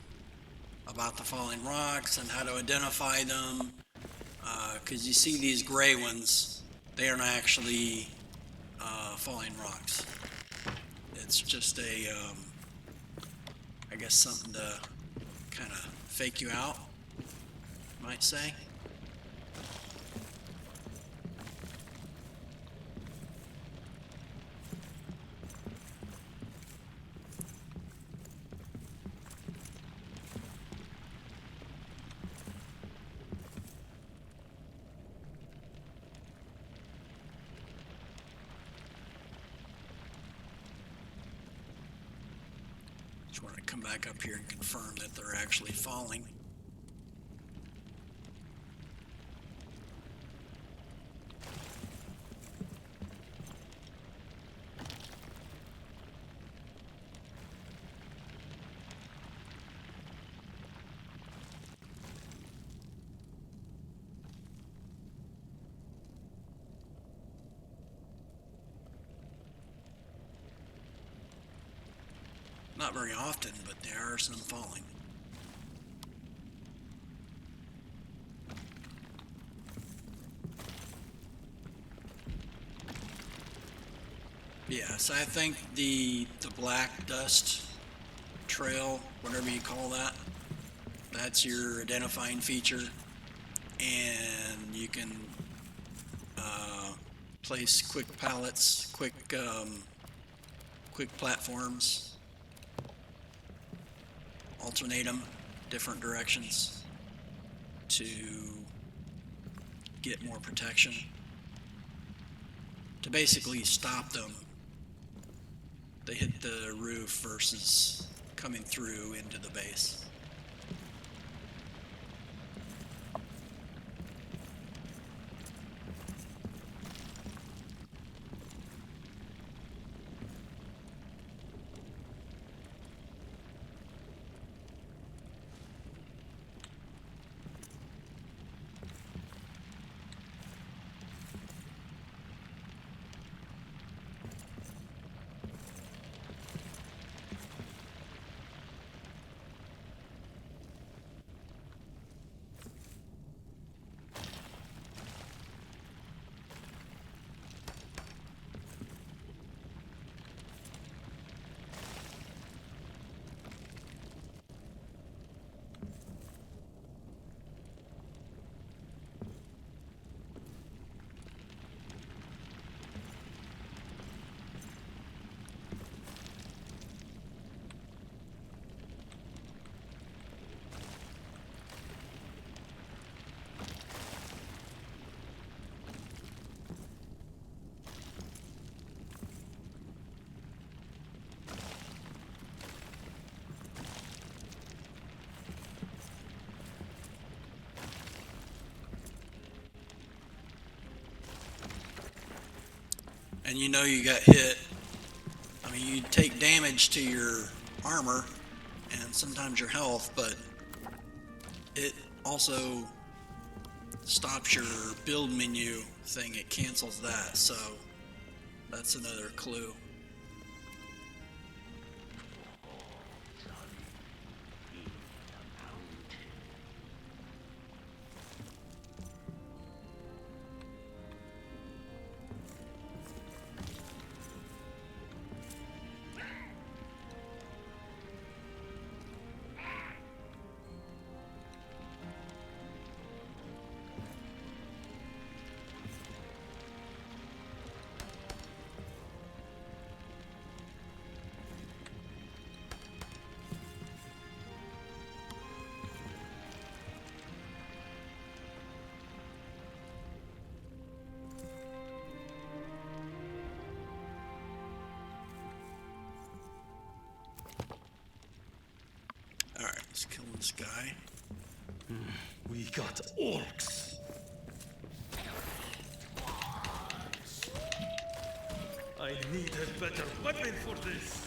about the falling rocks and how to identify them. Because you see these gray ones, they aren't actually falling rocks. It's just I guess something to kind of fake you out, might say. Just want to come back up here and confirm that they're actually falling. Not very often, but there are some falling. Yeah, so I think the BlackDust trail, whatever you call that, that's your identifying feature, and you can place quick pallets, quick platforms, alternate them different directions to get more protection, to basically stop them. They hit the roof versus coming through into the base. and you know you got hit, I mean, you take damage to your armor and sometimes your health, but it also stops your build menu thing. It cancels that, so that's another clue. Alright, let's kill this guy. We got orcs. I need a better weapon for this.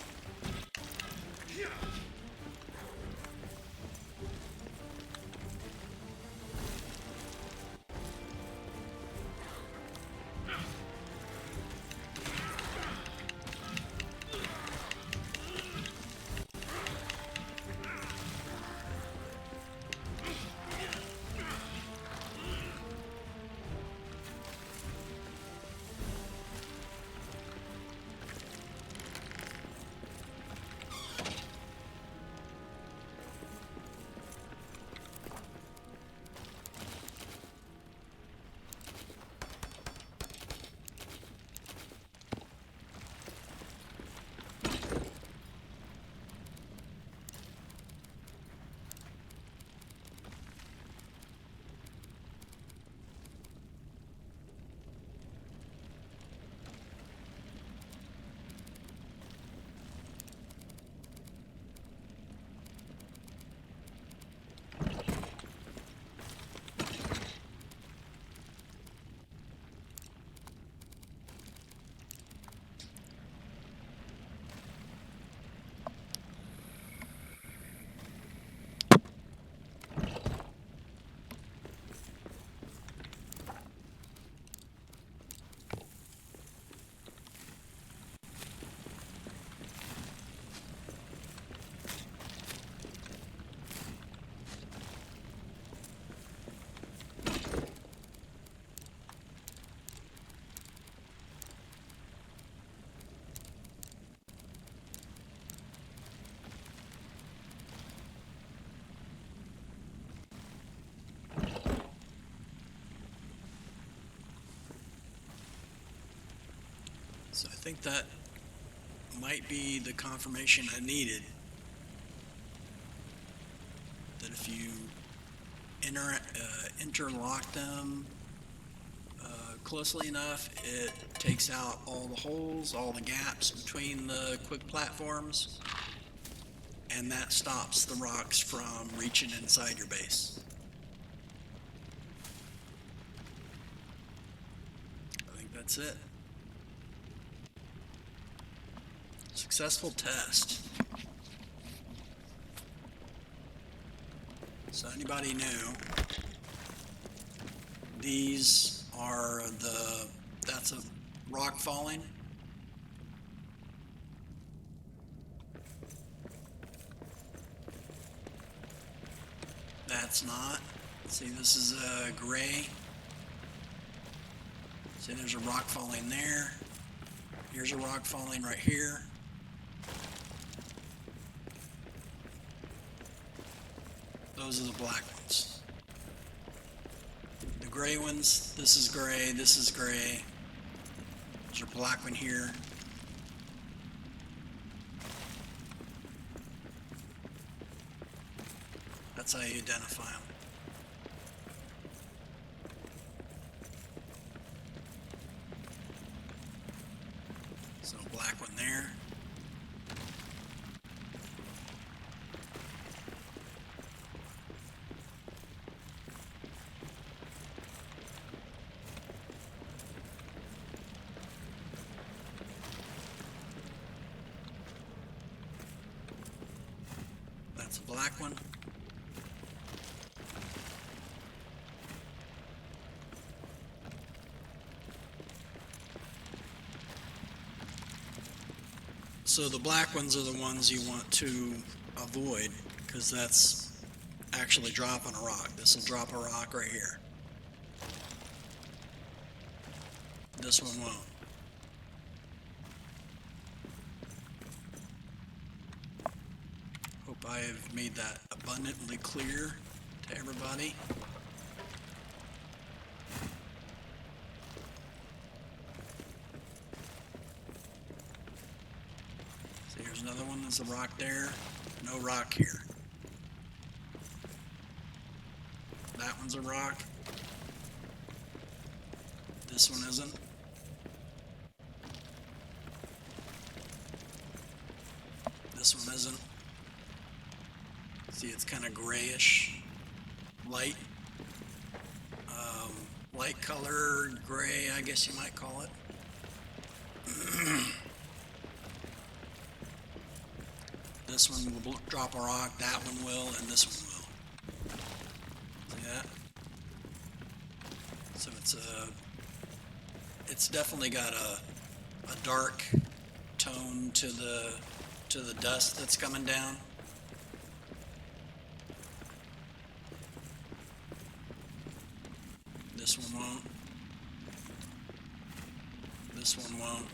So I think that might be the confirmation I needed. That if you interlock them closely enough, it takes out all the holes, all the gaps between the quick platforms, and that stops the rocks from reaching inside your base. I think that's it. Successful test. So anybody new, these are that's a rock falling. That's not. See, this is a gray. See, there's a rock falling there. Here's a rock falling right here. Those are the black ones. The gray ones, this is gray, this is gray. There's a black one here. That's how you identify them. So black one there. It's a black one. So the black ones are the ones you want to avoid, because that's actually dropping a rock. This will drop a rock right here. This one won't. Hope I have made that abundantly clear to everybody. So here's another one. There's a rock there. No rock here. That one's a rock. This one isn't. This one isn't. See, it's kind of grayish, light, light color, gray, I guess you might call it. This one will drop a rock, that one will, and this one will. See that? So it's definitely got a dark tone to the dust that's coming down. This one won't. This one won't.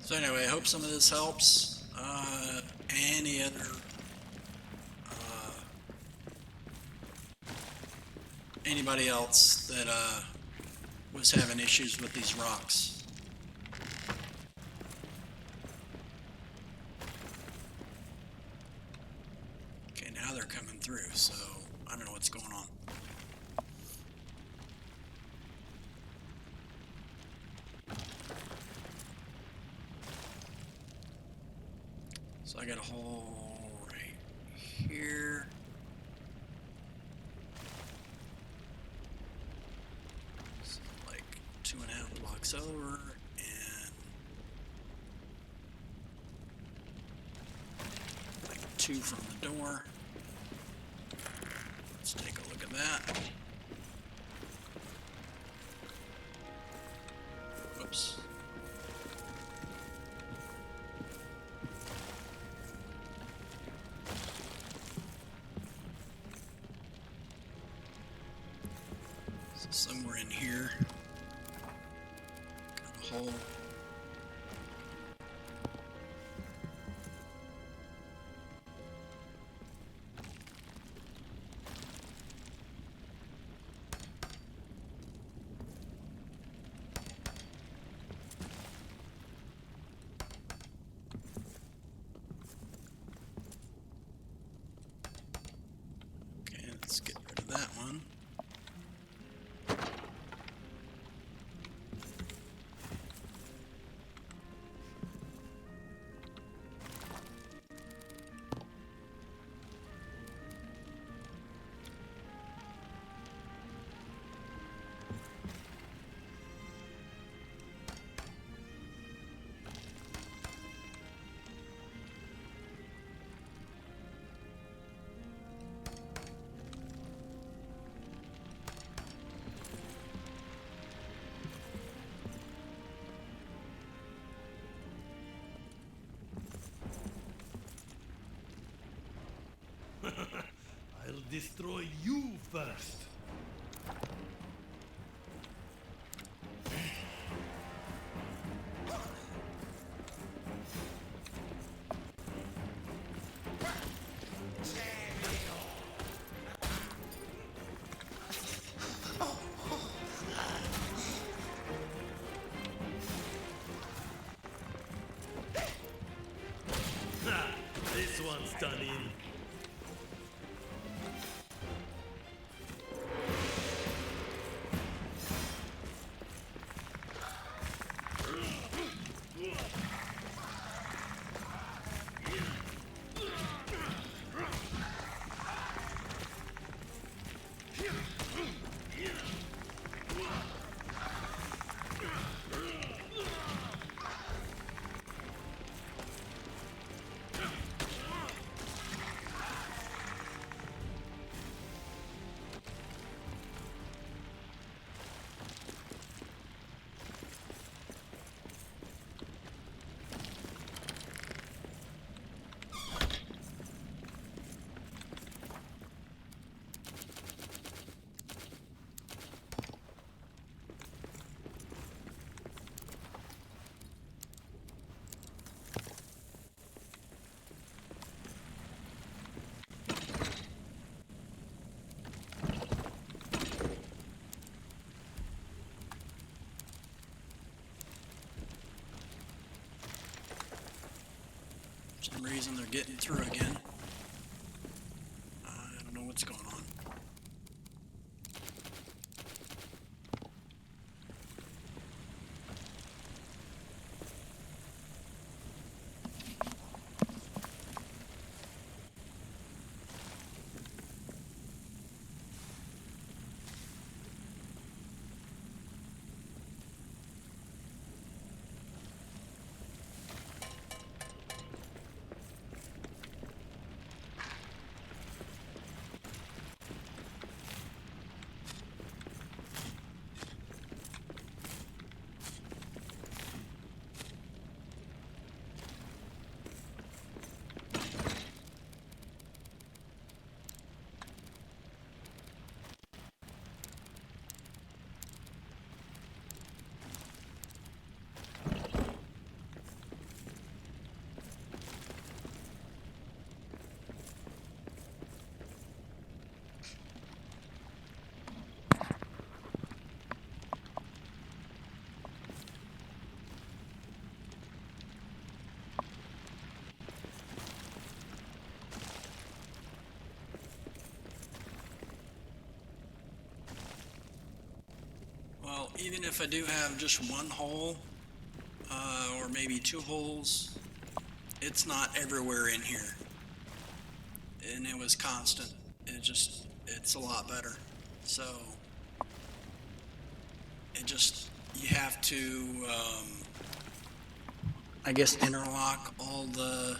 So anyway, I hope some of this helps. Any other anybody else that was having issues with these rocks? Okay, now they're coming through, so I don't know what's going on. So I got a hole right here. So like 2.5 blocks over, and like 2 from the door. Let's take a look at that. Whoops. Somewhere in here, got a hole. Okay, let's get rid of that one. I'll destroy you first. done in. For some reason they're getting through again. I don't know what's going on. Well, even if I do have just one hole, or maybe two holes, it's not everywhere in here. And it was constant. It's a lot better. So, you have to, I guess, interlock all the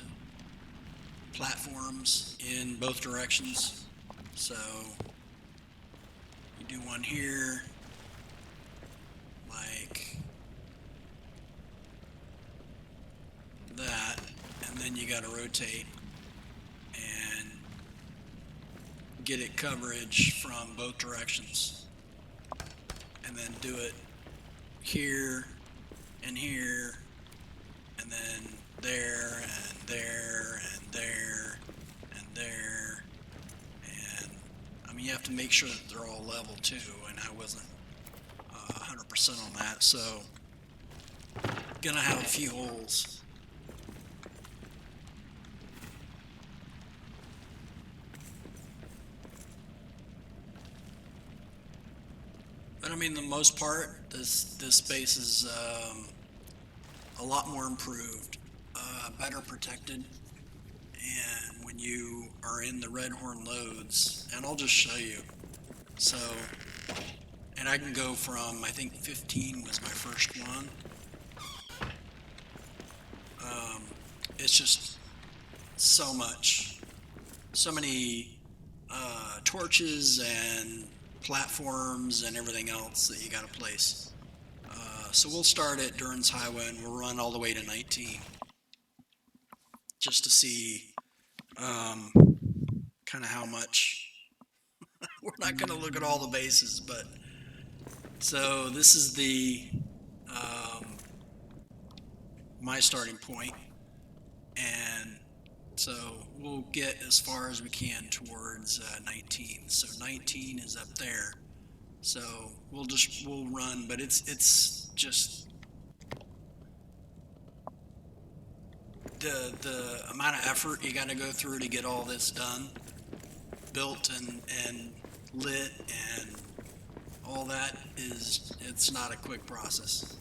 platforms in both directions. So, you do one here, like that, and then you got to rotate and get it coverage from both directions, and then do it here and here, and then there and there and there and there, and I mean you have to make sure that they're all level too, and I wasn't 100% on that, so gonna have a few holes. But I mean, the most part, this space is a lot more improved, better protected, and when you are in the red horn loads, and I'll just show you. So, and I can go from, I think 15 was my first one. It's just so much, so many torches and platforms and everything else that you got to place. So we'll start at Durn's Highway and we'll run all the way to 19 just to see kind of how much. We're not going to look at all the bases, but so this is the my starting point, and so we'll get as far as we can towards 19. So 19 is up there. So we'll run, but it's just the amount of effort you got to go through to get all this done, built and lit and all that it's not a quick process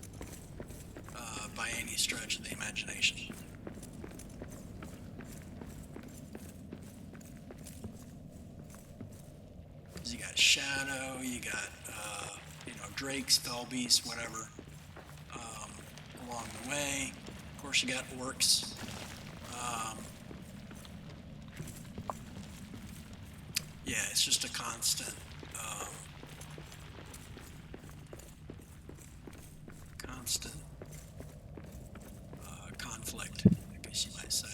by any stretch of the imagination. Because you got shadow, you got drakes, fell beasts, whatever along the way. Of course, you got orcs. Yeah, it's just a constant conflict, I guess you might say.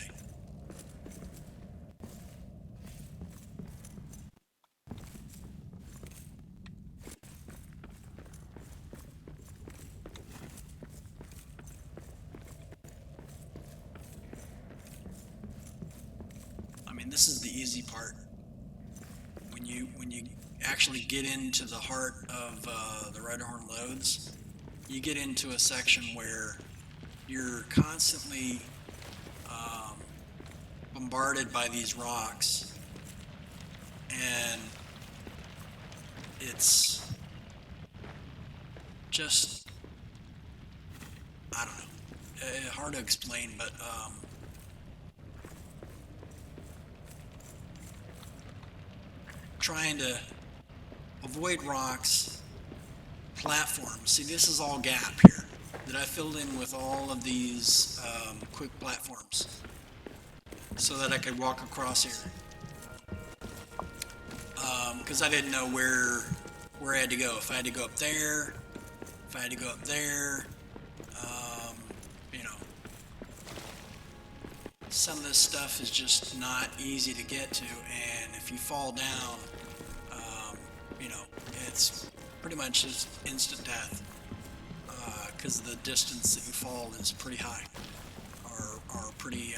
I mean, this is the easy part. When you actually get into the heart of the Redhorn Lodes, you get into a section where you're constantly bombarded by these rocks, and it's just, I don't know, hard to explain, but trying to avoid rocks, platforms. See, this is all gap here that I filled in with all of these quick platforms so that I could walk across here. Because I didn't know where I had to go. If I had to go up there, if I had to go up there, some of this stuff is just not easy to get to, and if you fall down, it's pretty much just instant death, because the distance that you fall is pretty high, or pretty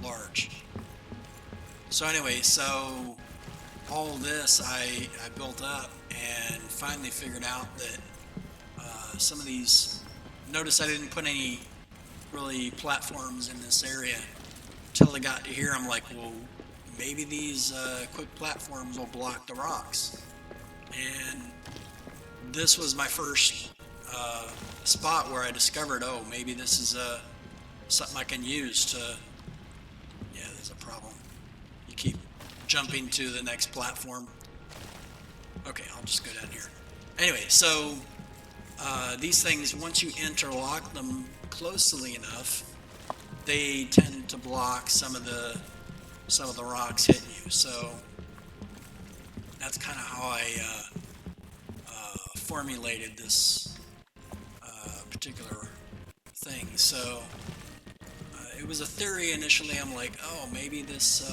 large. So anyway, so all this I built up and finally figured out that some of these, notice I didn't put any really platforms in this area until I got to here. I'm like, well, maybe these quick platforms will block the rocks. And this was my first spot where I discovered, oh, maybe this is something I can use to, yeah, there's a problem. You keep jumping to the next platform. Okay, I'll just go down here. Anyway, so these things, once you interlock them closely enough, they tend to block some of the rocks hitting you. So that's kind of how I formulated this particular thing. So it was a theory initially. I'm like, oh, maybe this,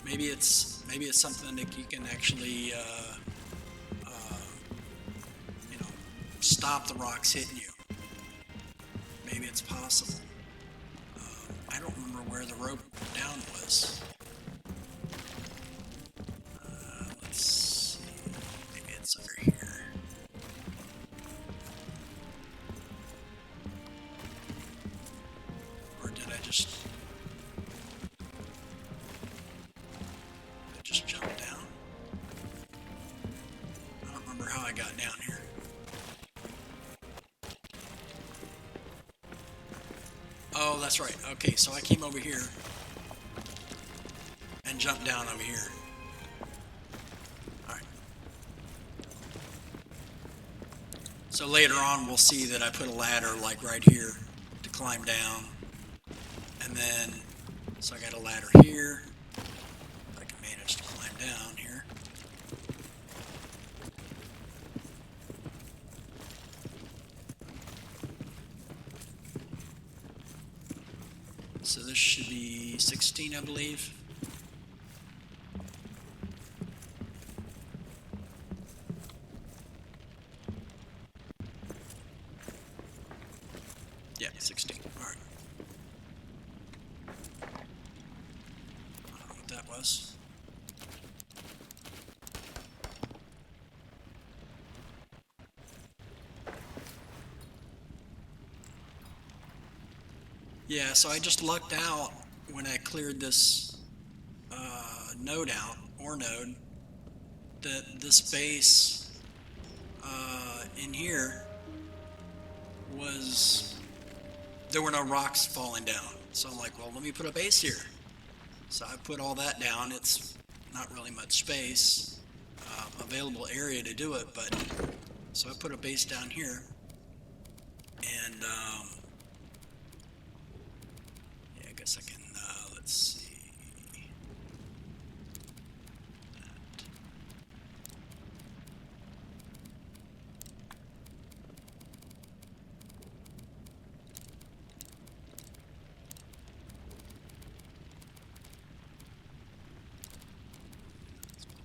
maybe it's something that you can actually, stop the rocks hitting you. Maybe it's possible. I don't remember where the rope down was. Let's see. Maybe it's under here. Or did I just jump down? I don't remember how I got down here. Oh, that's right. Okay, so I came over here and jumped down over here. Alright. So later on we'll see that I put a ladder like right here to climb down. And then, so I got a ladder here. If I can manage to climb down here. So this should be 16, I believe. Yeah, 16. All right. I don't know what that was. Yeah, so I just lucked out when I cleared this node out, ore node, that this base in here there were no rocks falling down. So I'm like, well, let me put a base here. So I put all that down. It's not really much space, available area to do it, but so I put a base down here, and yeah, I guess I can, let's see.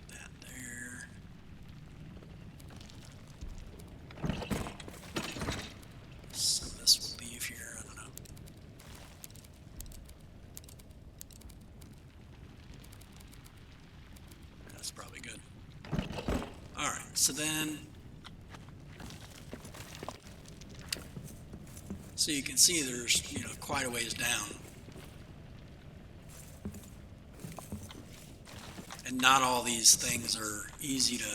That there. Some of this will leave here, I don't know. That's probably good. Alright, so then, so you can see there's, quite a ways down. And not all these things are easy to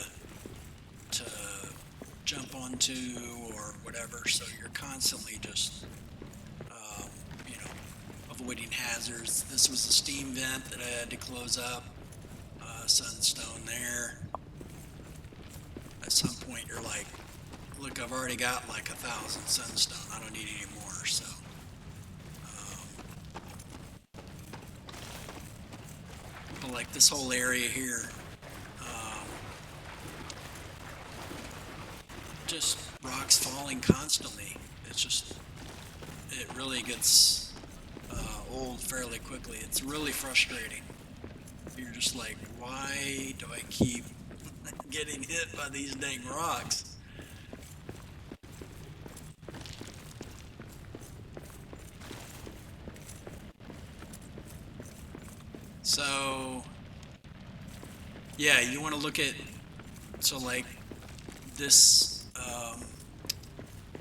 jump onto or whatever, so you're constantly just, avoiding hazards. This was a steam vent that I had to close up. Sunstone there. At some point you're like, look, I've already got like 1,000 sunstone. I don't need any more, so. But like this whole area here, just rocks falling constantly. It's just, it really gets old fairly quickly. It's really frustrating. You're just like, why do I keep getting hit by these dang rocks? So, yeah, you want to look at, so like this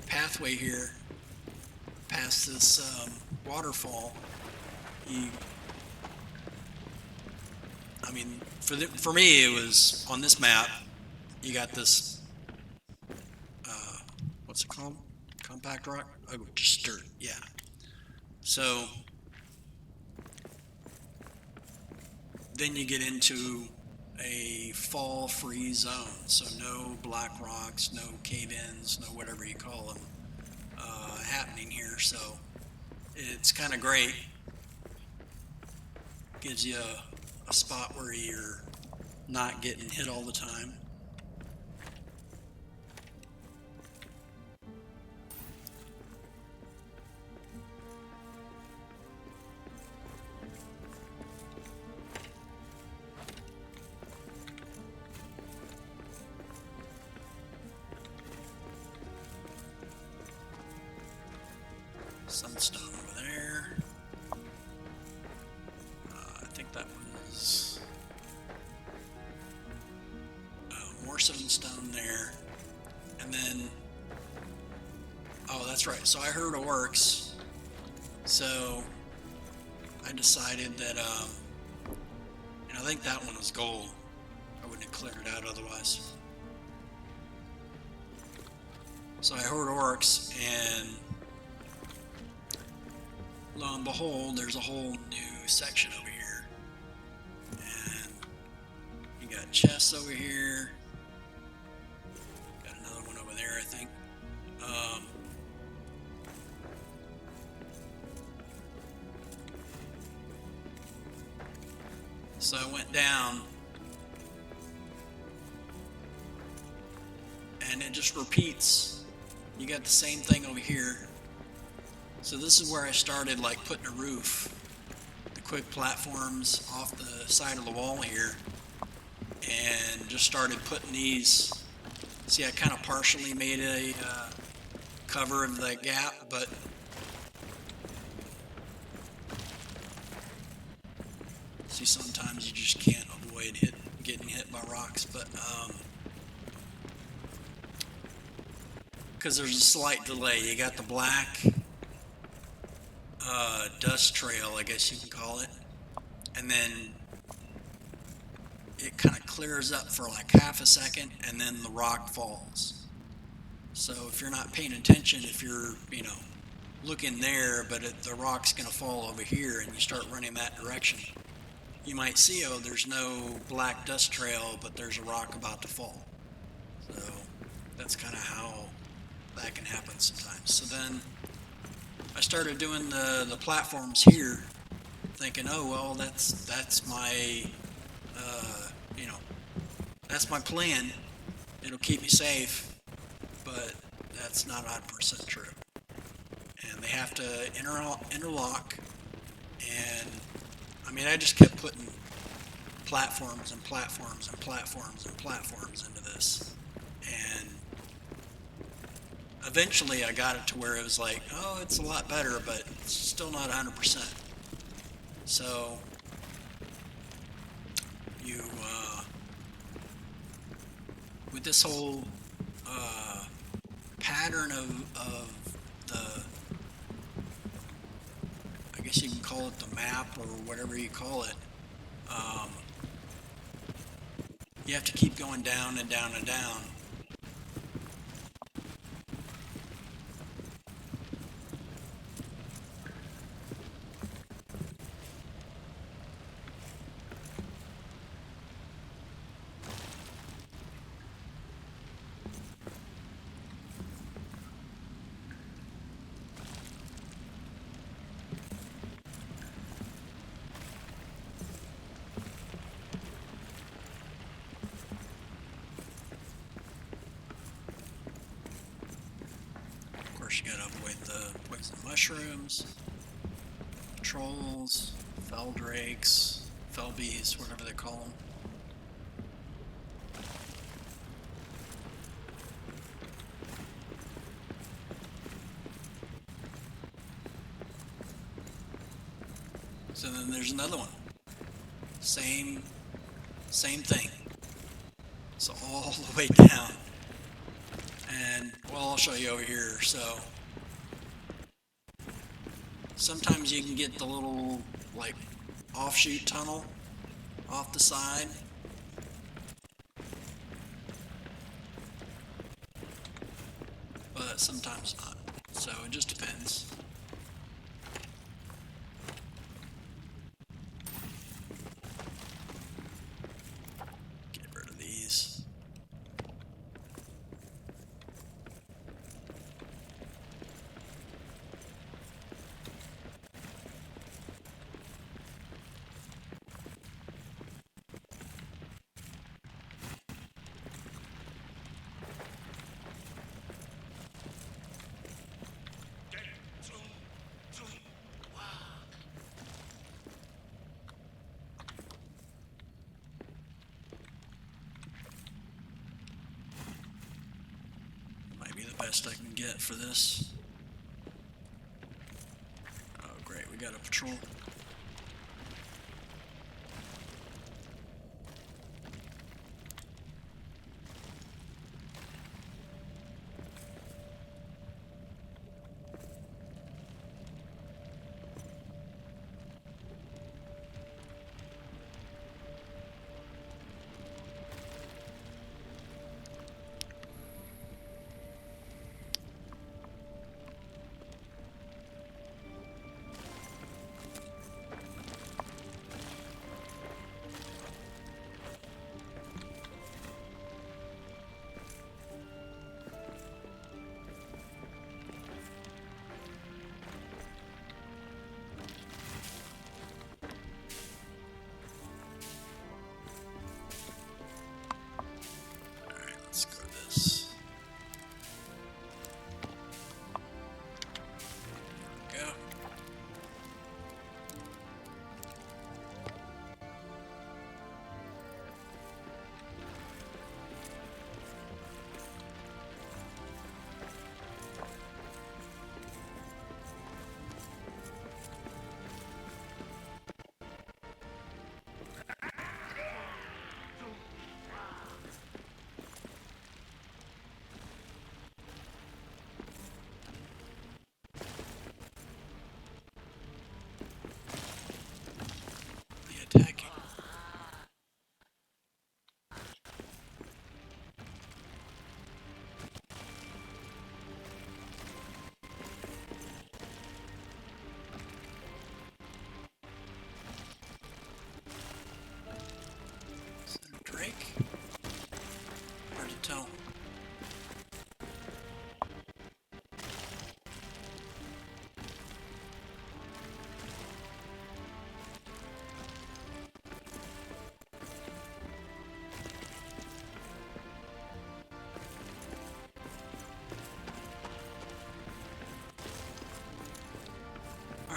pathway here, past this waterfall, I mean, for me, it was on this map. You got this, what's it called? Compact rock? Oh, just dirt. Yeah. So then you get into a fall-free zone. So no black rocks, no cave-ins, no whatever you call them, happening here. So it's kind of great. Gives you a spot where you're not getting hit all the time. Sunstone over there. I think that was more sunstone there. And then, oh, that's right. So I heard orcs. So I decided that, and I think that one was gold. I wouldn't have cleared it out otherwise. So I heard orcs, and lo and behold, there's a whole new section over here. And you got chests over here. Got another one over there, I think. So I went down, and it just repeats. You got the same thing over here. So this is where I started, like putting a roof, the quick platforms off the side of the wall here, and just started putting these. See, I kind of partially made a cover of the gap, but see, sometimes you just can't avoid getting hit by rocks, but because there's a slight delay. You got the black dust trail, I guess you can call it. And then it kind of clears up for like half a second, and then the rock falls. So if you're not paying attention, if you're, looking there, but the rock's going to fall over here, and you start running that direction, you might see, oh, there's no black dust trail, but there's a rock about to fall. So that's kind of how that can happen sometimes. So then I started doing the platforms here, thinking, oh well, that's my you know that's my plan. It'll keep me safe, but that's not 100% true. And they have to interlock, and I mean, I just kept putting platforms and platforms and platforms and platforms into this, and eventually I got it to where it was like, oh, it's a lot better, but it's still not 100%. So you with this whole pattern of the, I guess you can call it the map or whatever you call it, um, you have to keep going down and down and down. Of course, you gotta avoid the poison mushrooms, trolls, fell drakes, fell bees, whatever they call them. So then there's another one. Same thing. So all the way down. And well, I'll show you over here. So sometimes you can get the little like offshoot tunnel off the side. But sometimes not. So it just depends. Get rid of these. Might be the best I can get for this. Oh great, we got a patrol.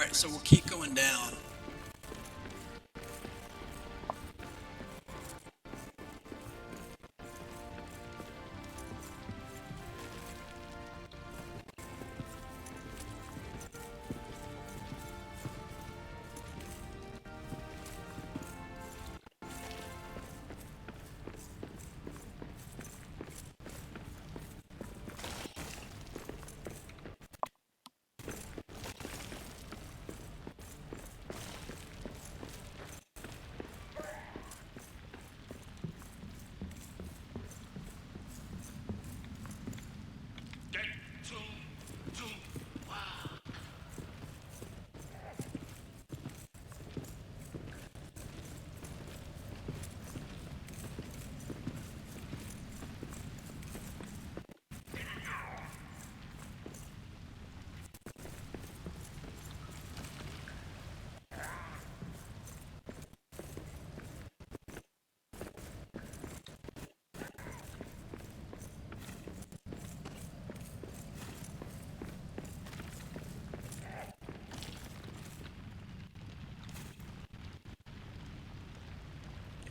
Alright, so we'll keep going down. Get to work.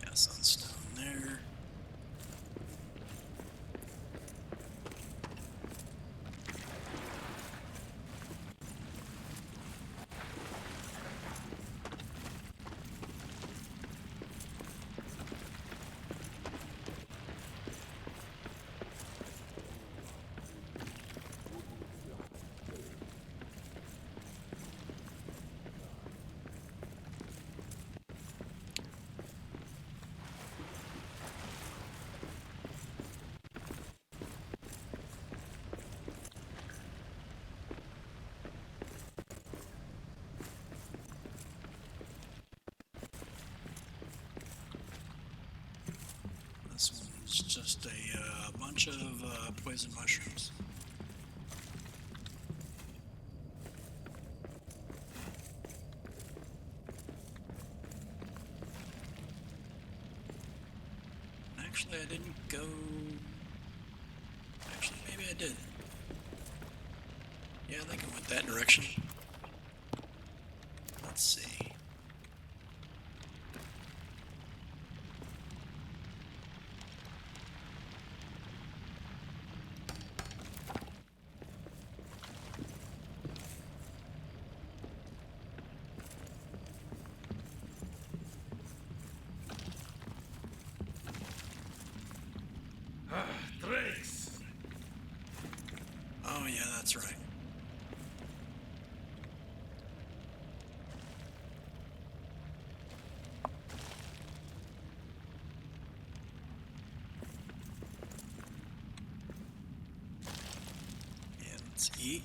Yeah, sunstone there. This one's just a bunch of poison mushrooms. Actually, I didn't go... Actually, maybe I did. Yeah, I think I went that direction. Let's see. Drakes. Oh, yeah, that's right. Yeah, let's eat.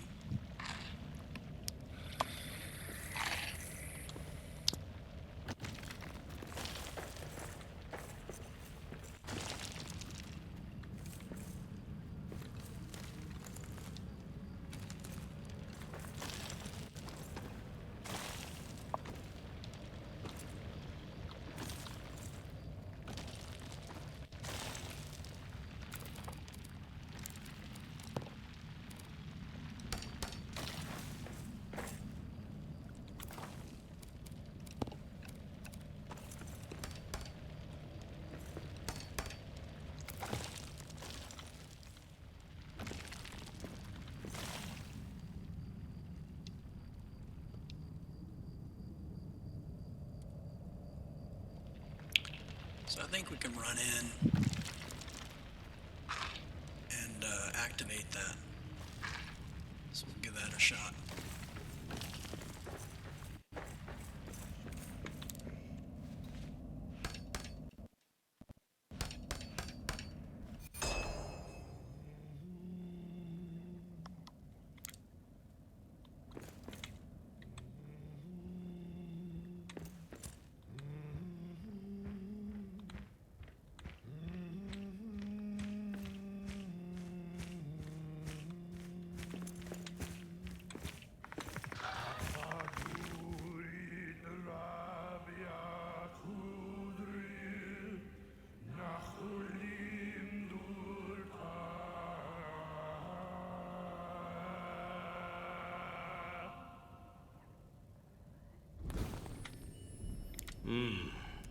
So I think we can run in and activate that. So we'll give that a shot.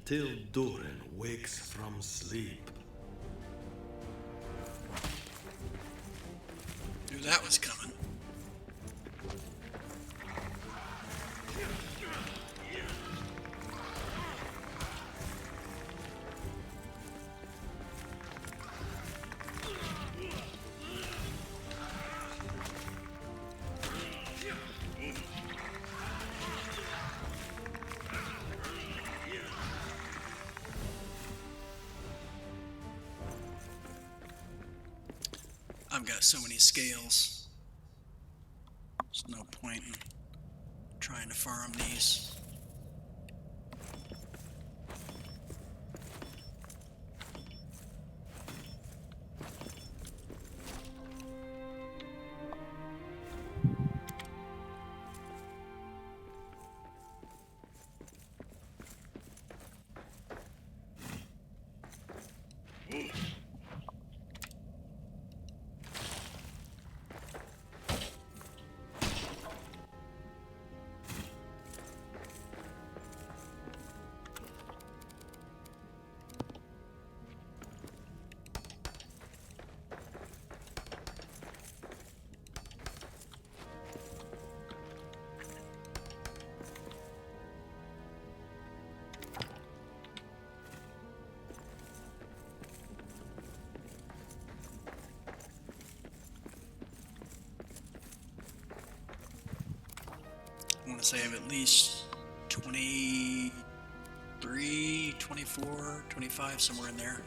Till Durin wakes from sleep. Knew that was coming. I've got so many scales. There's no point in trying to farm these. I want to say I have at least 23, 24, 25, somewhere in there.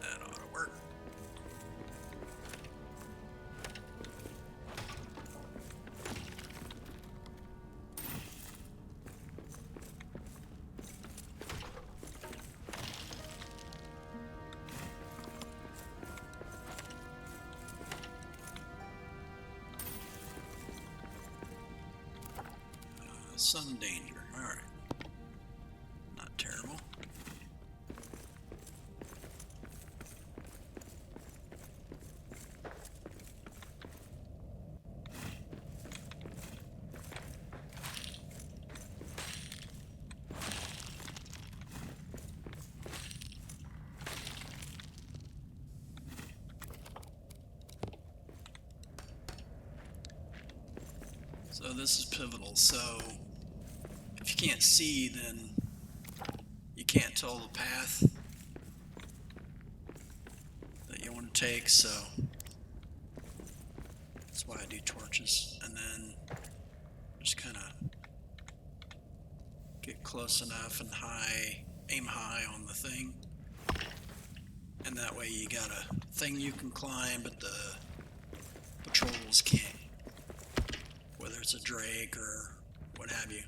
That ought to work. Sun danger. All right. Not terrible. So this is pivotal. So if you can't see, then you can't tell the path that you want to take. So that's why I do torches, and then just kind of get close enough and aim high on the thing, and that way you got a thing you can climb, but the patrols can't. Whether it's a drake or what have you.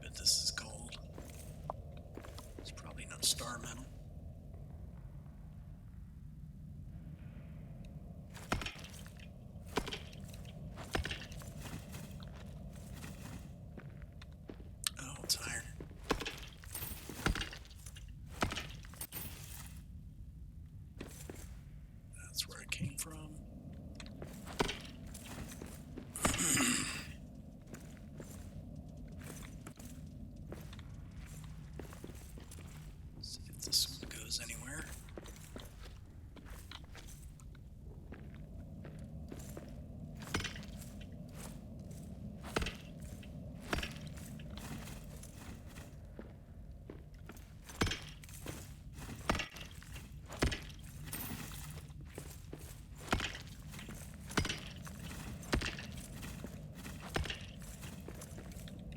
bet this is gold. It's probably not star metal. Oh, it's iron. That's where it came from. See if this goes anywhere.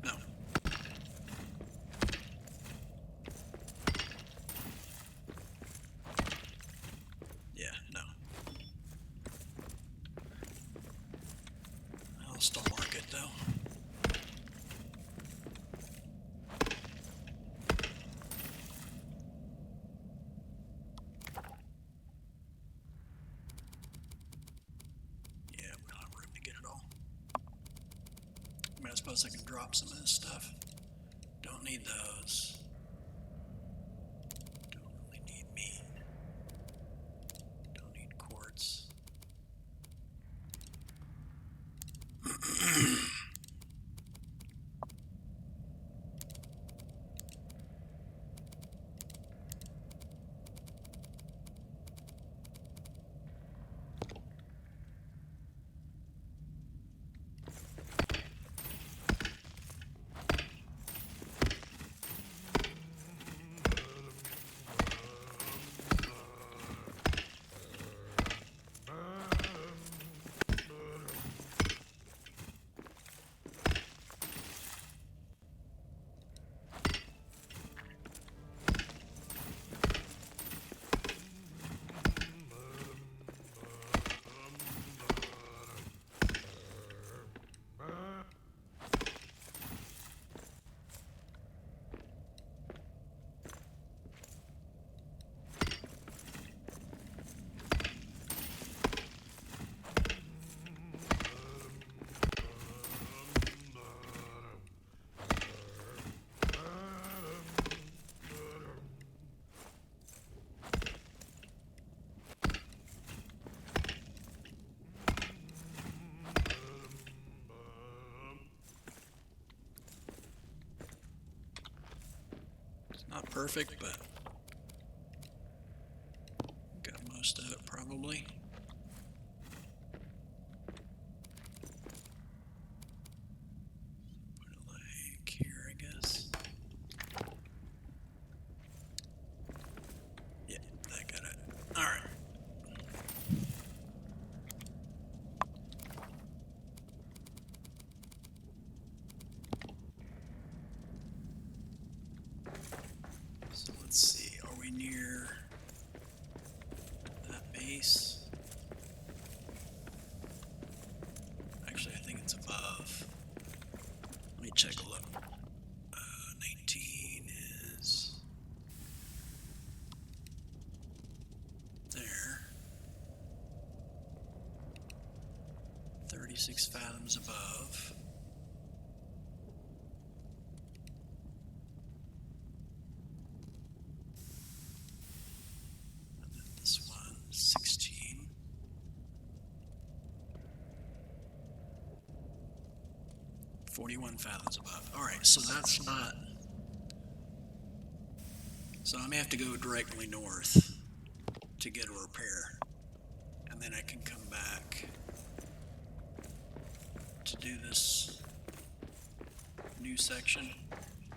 No. Yeah, no. I'll still mark it though. Yeah, we don't have room to get it all. I mean, I suppose I can drop some of this stuff. Don't need those. Don't really need meat. Don't need quartz. Not perfect, but got most of it probably. Put it like here, I guess. Yeah, that got it. All right. So let's see, are we near that base? Actually, I think it's above. Let me check a look. 19 is there. 36 fathoms above. This one, 16. "41 fathoms above." All right, so that's not. So I may have to go directly north to get a repair, and then I can come back to do this new section.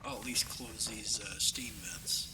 I'll at least close these steam vents.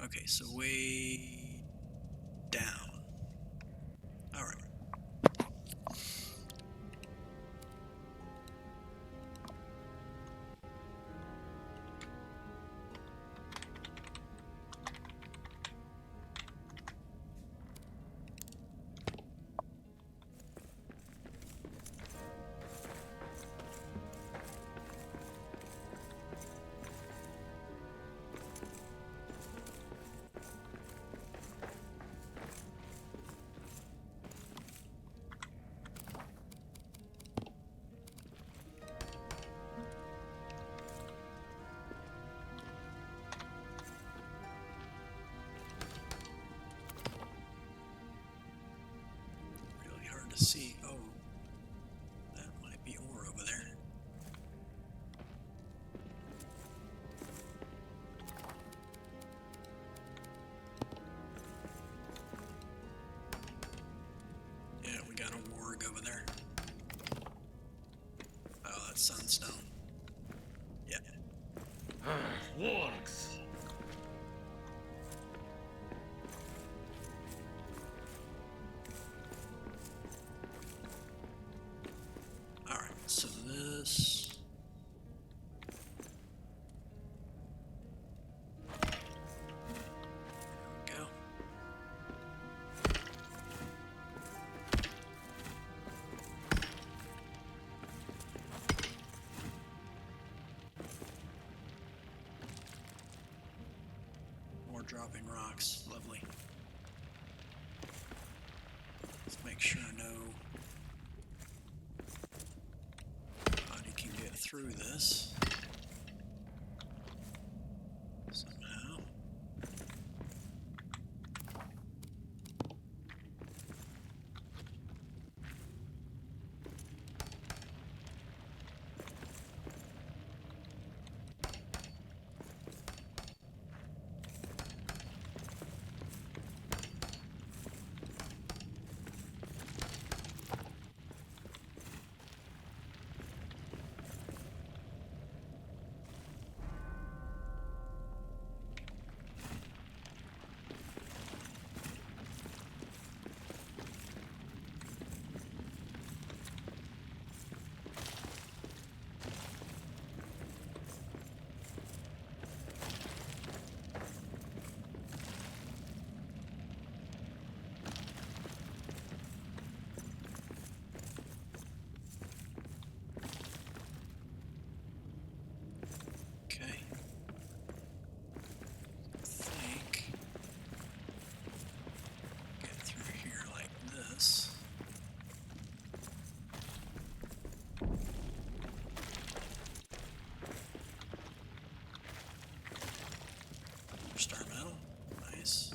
Okay, so way down. All right. Really hard to see. Oh, that might be ore over there. Yeah, we got a warg over there. Oh, that's sunstone. Yeah. Works. All right, so this. There we go. More dropping rocks. Lovely. Let's make sure no body can get through this somehow. Okay. I think get through here like this. Star metal. Nice.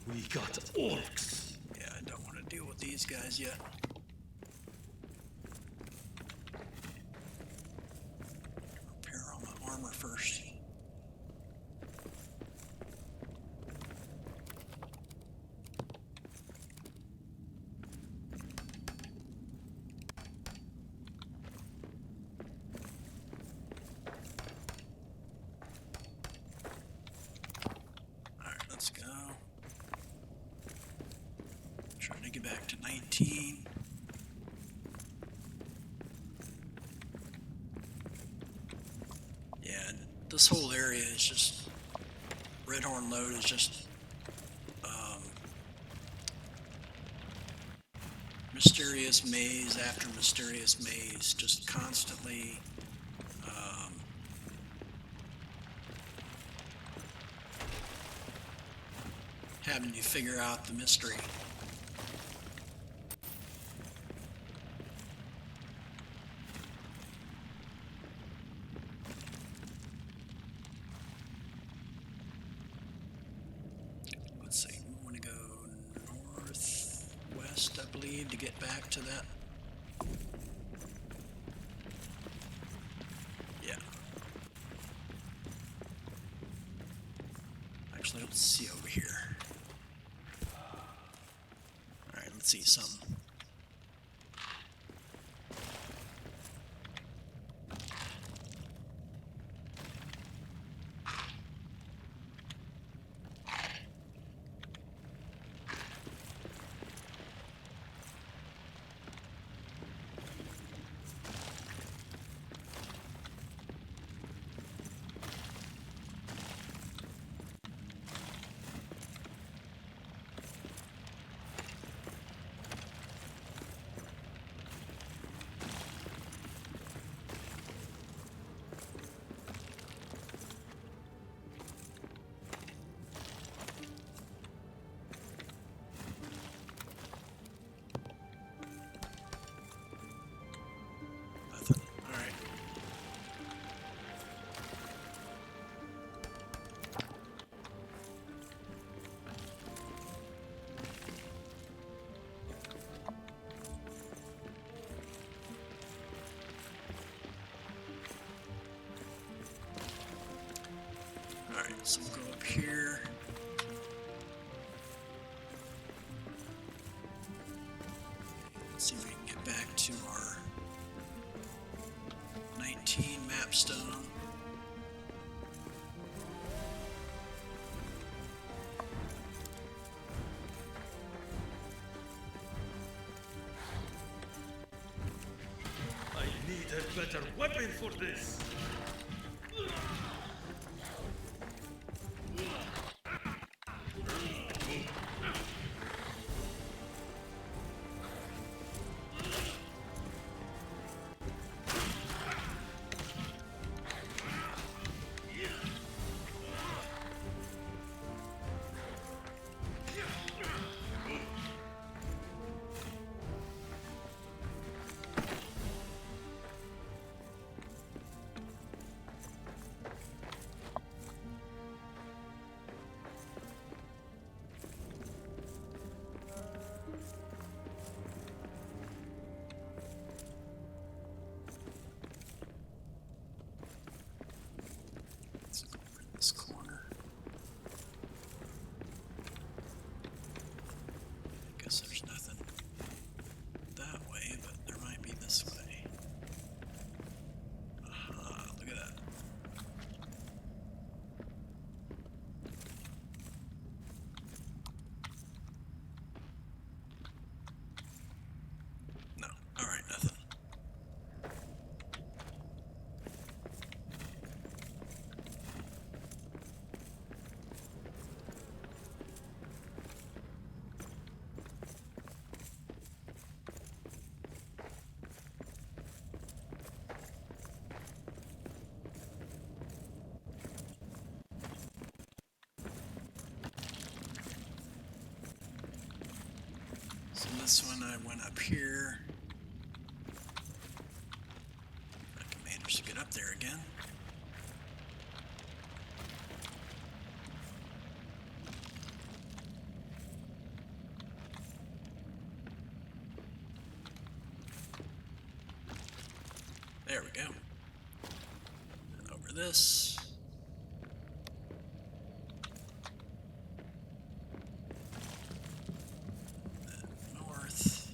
We got orcs. Yeah, I don't want to deal with these guys yet. Repair all my armor first. Alright, let's go. Trying to get back to 19. Yeah, this whole area is just, Red Horn Lode is just mysterious maze after mysterious maze, just constantly having you figure out the mystery. Let's see, we want to go northwest, I believe, to get back to that. Yeah. Actually, I don't see over here. Alright, let's see something. Nothing. Alright. Alright, so we'll go up here. Let's see if we can get back to our 19 mapstone. I need a better weapon for this. Let's go over to this corner. I guess there's nothing that way, but there might be this way. Aha, look at that. No, alright, nothing. So this one I went up here. I can manage to get up there again. There we go. And over this. Then north.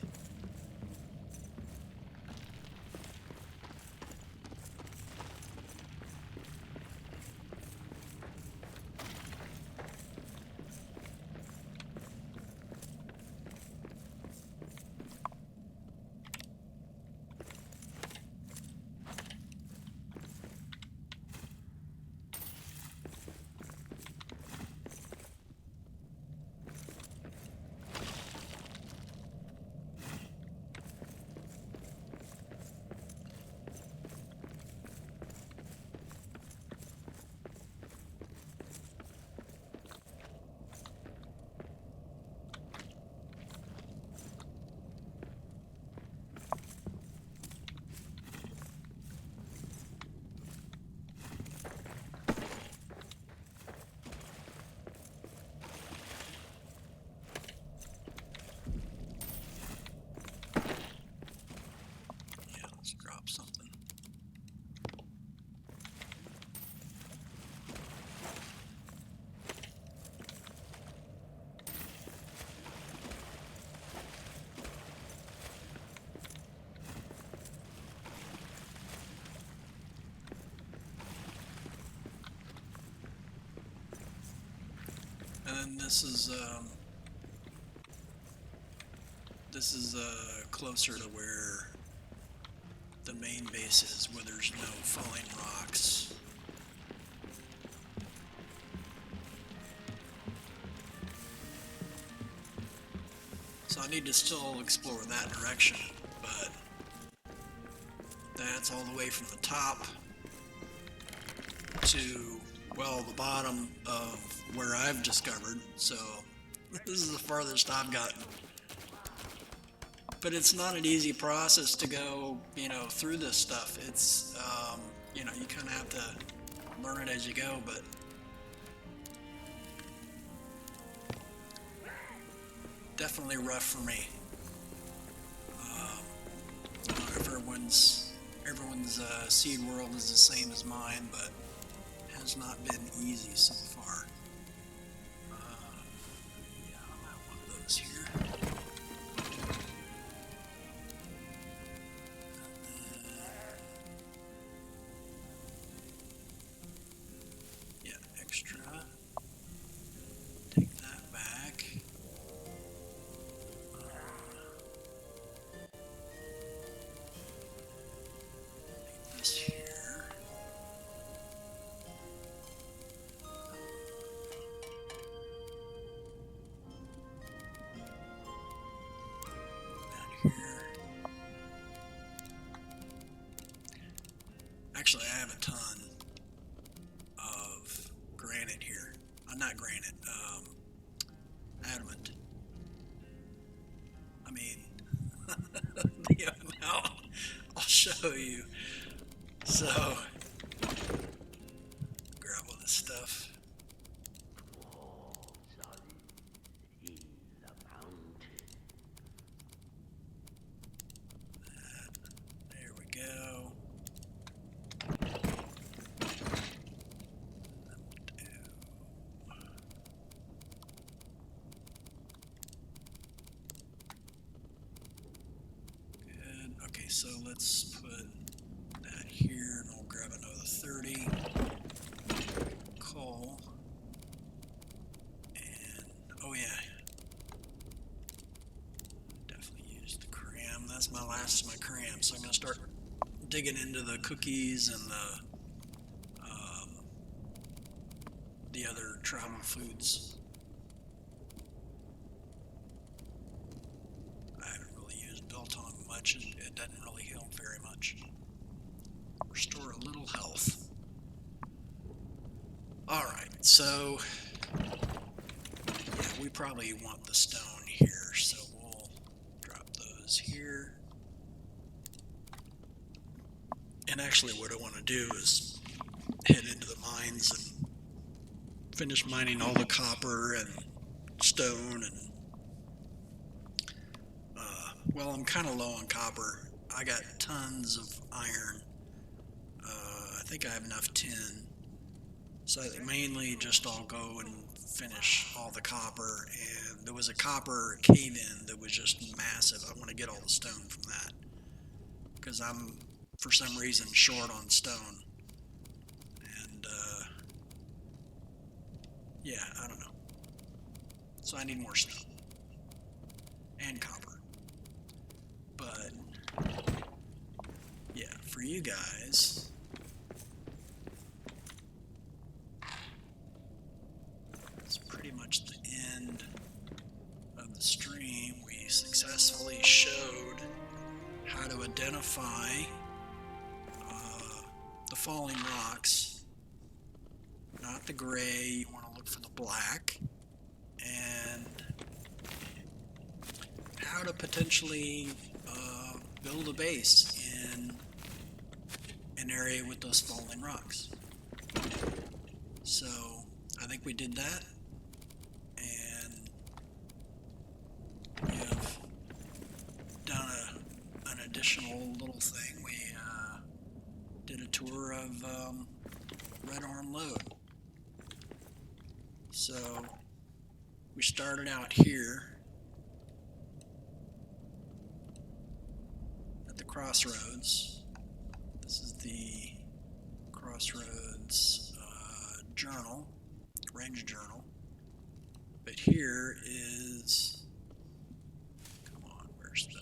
then this is closer to where the main base is, where there's no falling rocks. So I need to still explore that direction, but that's all the way from the top to, well, the bottom of where I've discovered. So this is the farthest I've gotten. But it's not an easy process to go, through this stuff. It's, you kind of have to learn it as you go, but definitely rough for me. I don't know if everyone's seed world is the same as mine, but has not been easy so far. Yeah, I'm at one of those here. Yeah, extra. Take that back. Take this here. Here. Actually, I have a ton of granite here. Not granite, adamant. I mean, the amount, I'll show you. So, grab all this stuff. There we go. Good. Okay, so let's put that here, and we'll grab another 30 coal. And oh yeah, definitely use the cram. That's my last of my cram, so I'm gonna start digging into the cookies and the other travel foods. I haven't really used biltong much, and it doesn't really help very much. Restore a little health. Alright, so yeah, we probably want the stone here, so we'll drop those here. And actually what I want to do is head into the mines and finish mining all the copper and stone and well, I'm kind of low on copper. I got tons of iron. I think I have enough tin. So I think mainly just I'll go and finish all the copper. And there was a copper cave-in that was just massive. I want to get all the stone from that, because I'm, for some reason, short on stone. And, yeah, I don't know. So I need more stone. And copper. But, yeah, for you guys, it's pretty much the end of the stream. We successfully showed how to identify the falling rocks, not the gray. You want to look for the black, and how to potentially build a base in an area with those falling rocks. So I think we did that, and we have done an additional little thing. We did a tour of Red Arm Lode. So we started out here at the crossroads. This is the crossroads journal, range journal. But here is, come on, where's the,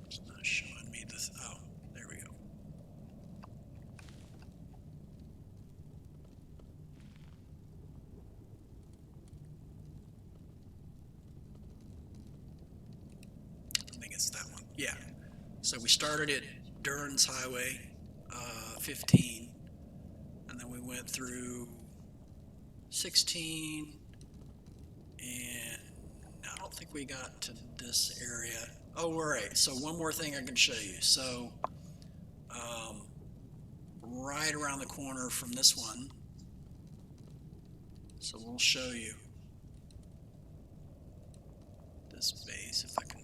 it's not showing me this, oh, there we go. I think it's that one, yeah. So we started at Durns Highway 15, and then we went through 16, and I don't think we got to this area. Oh, right. So one more thing I can show you. So right around the corner from this one, so we'll show you this base if I can.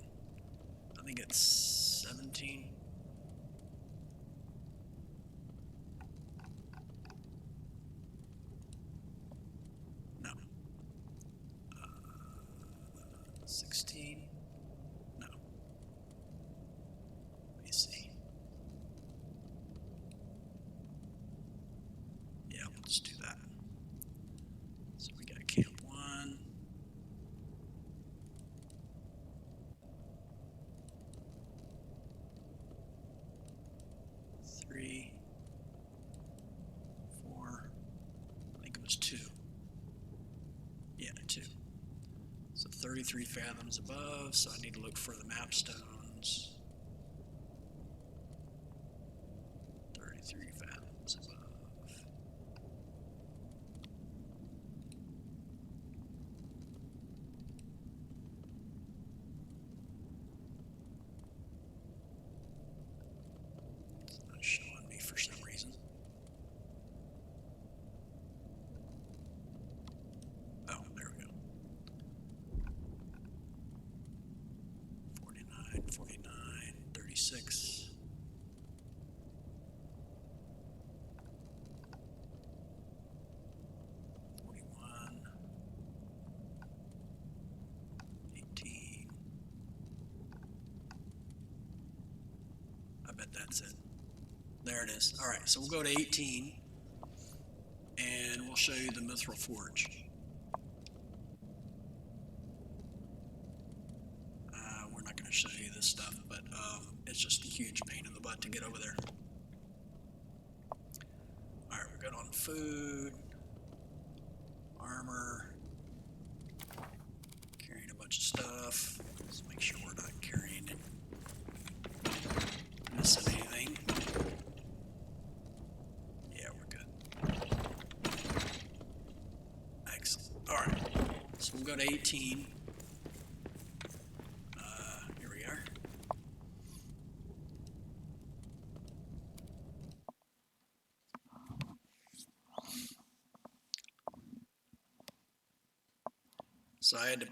I think it's 17. No. 16. No. Let me see. Yeah, let's do that. So we got Camp 1. Three, 4, I think it was 2. Yeah, 2. So 33 fathoms above, so I need to look for the map stones. 33 fathoms above. It's not showing me for some reason. Oh, there we go. 49, 49, 36. 41, 18. I bet that's it. There it is. All right, so we'll go to 18, and we'll show you the Mithril Forge. We're not going to show you this stuff, but it's just a huge pain in the butt to get over there. All right, we're good on food, armor, carrying a bunch of stuff. Let's make sure we're not carrying it, missing anything. Yeah, we're good. Excellent. All right, so we'll go to 18. Here we are. So I had to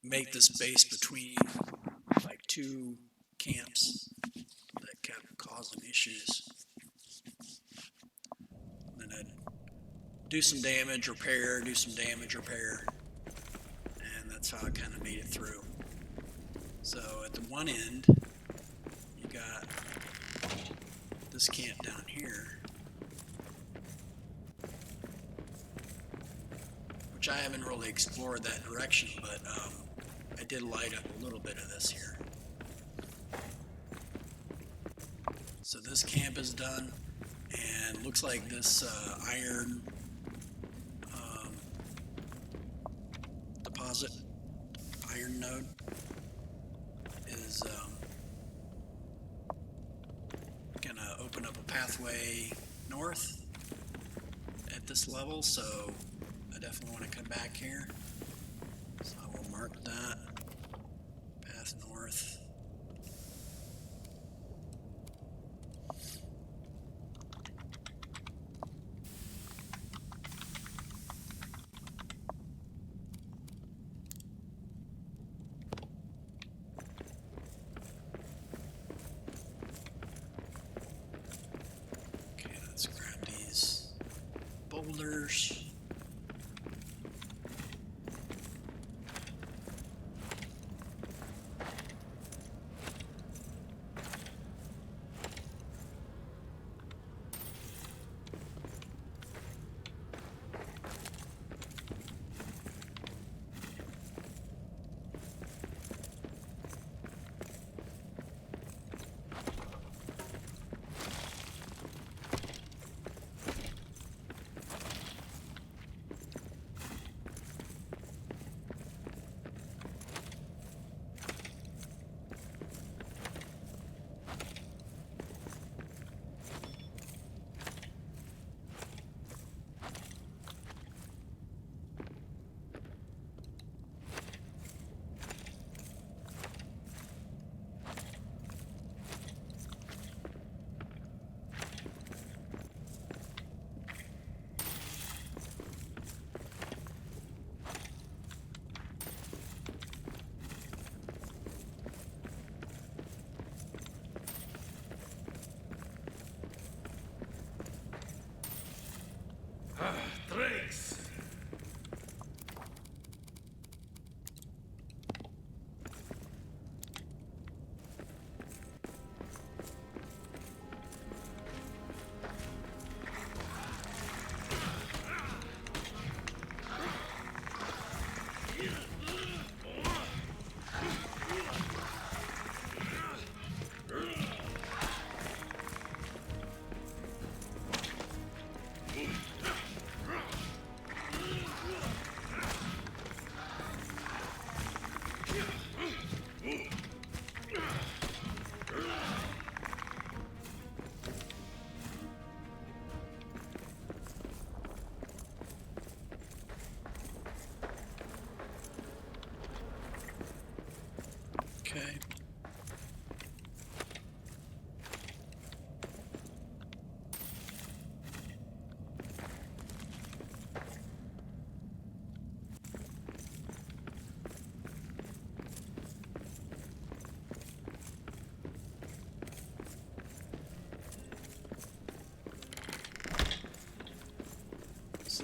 make this base between like 2 camps that kept causing issues. And then I'd do some damage, repair, do some damage, repair, and that's how I kind of made it through. So at the one end, you got this camp down here, which I haven't really explored that direction, but I did light up a little bit of this here. So this camp is done, and looks like this iron deposit, iron node, is gonna open up a pathway north at this level, so I definitely want to come back here. So I will mark that path north. Okay, let's grab these boulders.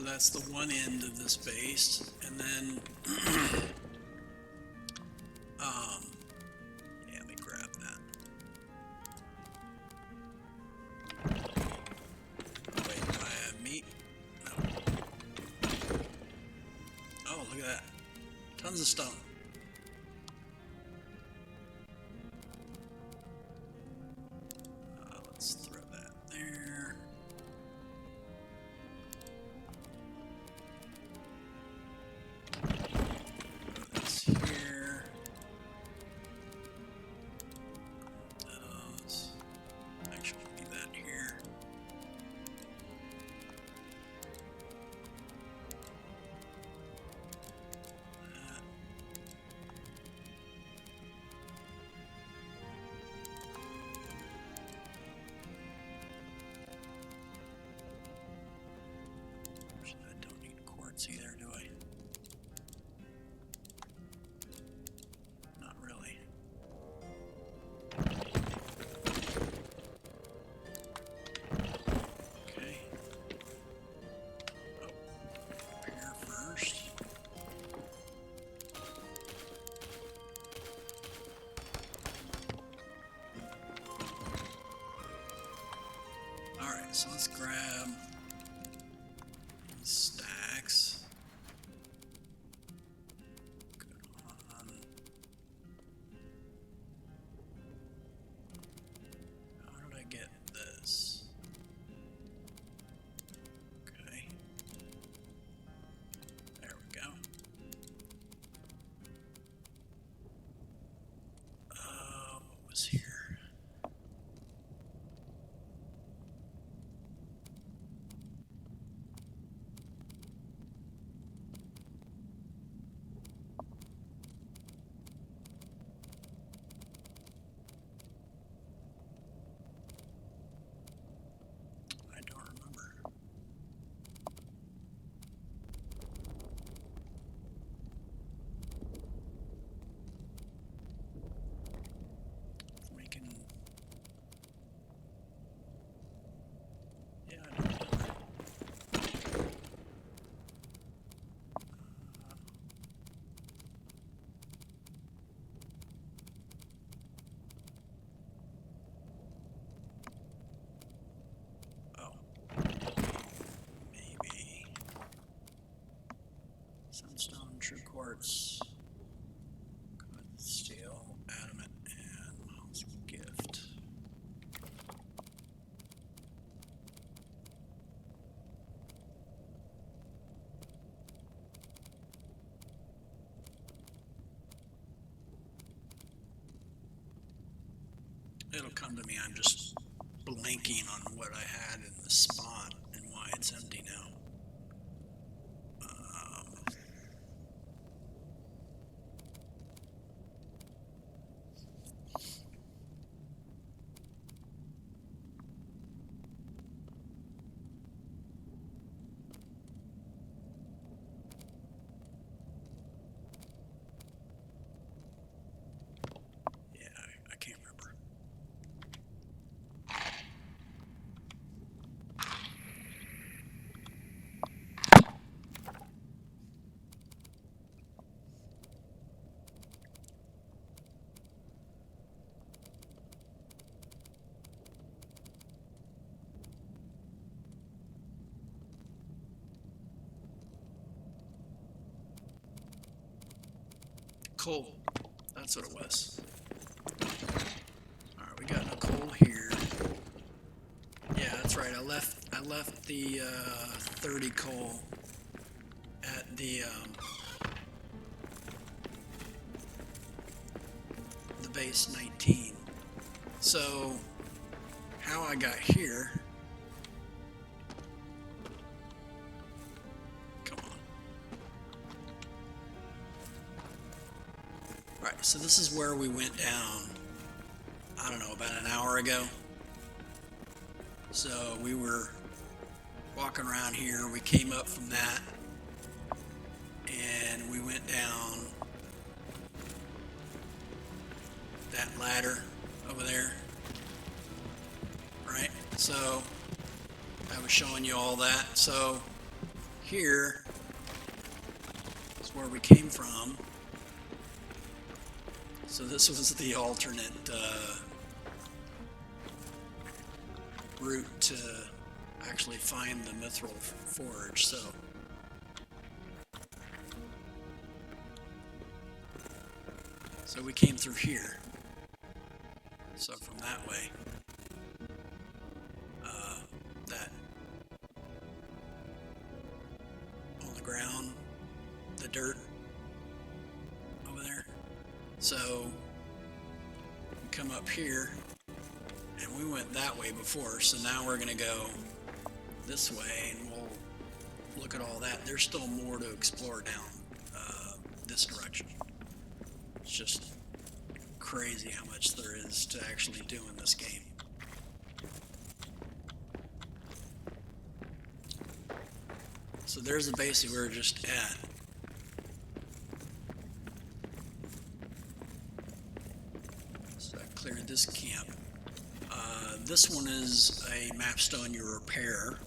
that's the one end of this base, and then yeah, let me grab that. Wait, do I have meat? No. Oh, look at that. Tons of stone. Let's throw that there. Throw this here. Those. Actually, leave that here. I don't need quartz either, do I? Not really. Okay. Oh, repair first. Alright, so let's grab these stacks. Good on. How did I get this? Okay. There we go. What was here? I don't remember. We can. Yeah, I don't remember. Oh, maybe sunstone, true quartz, good steel, adamant, and mom's gift. It'll come to me. I'm just blanking on what I had in the spot and why it's empty now. Yeah, I can't remember. Coal. That's what it was. Alright, we got no coal here. Yeah, that's right. I left the 30 coal at the base 19. So how I got here? Come on. Alright, so this is where we went down, I don't know, about an hour ago. So we were walking around here, we came up from that, and we went down that ladder over there, right? So I was showing you all that. So here is where we came from. So this was the alternate route to actually find the mithril forge. So we came through here. So from that way, that on the ground, the dirt over there. So we come up here, and we went that way before. So now we're gonna go this way, and we'll look at all that. There's still more to explore down this direction. It's just crazy how much there is to actually do in this game. So there's the base we were just at. So I cleared this camp. This one is a mapstone you repair.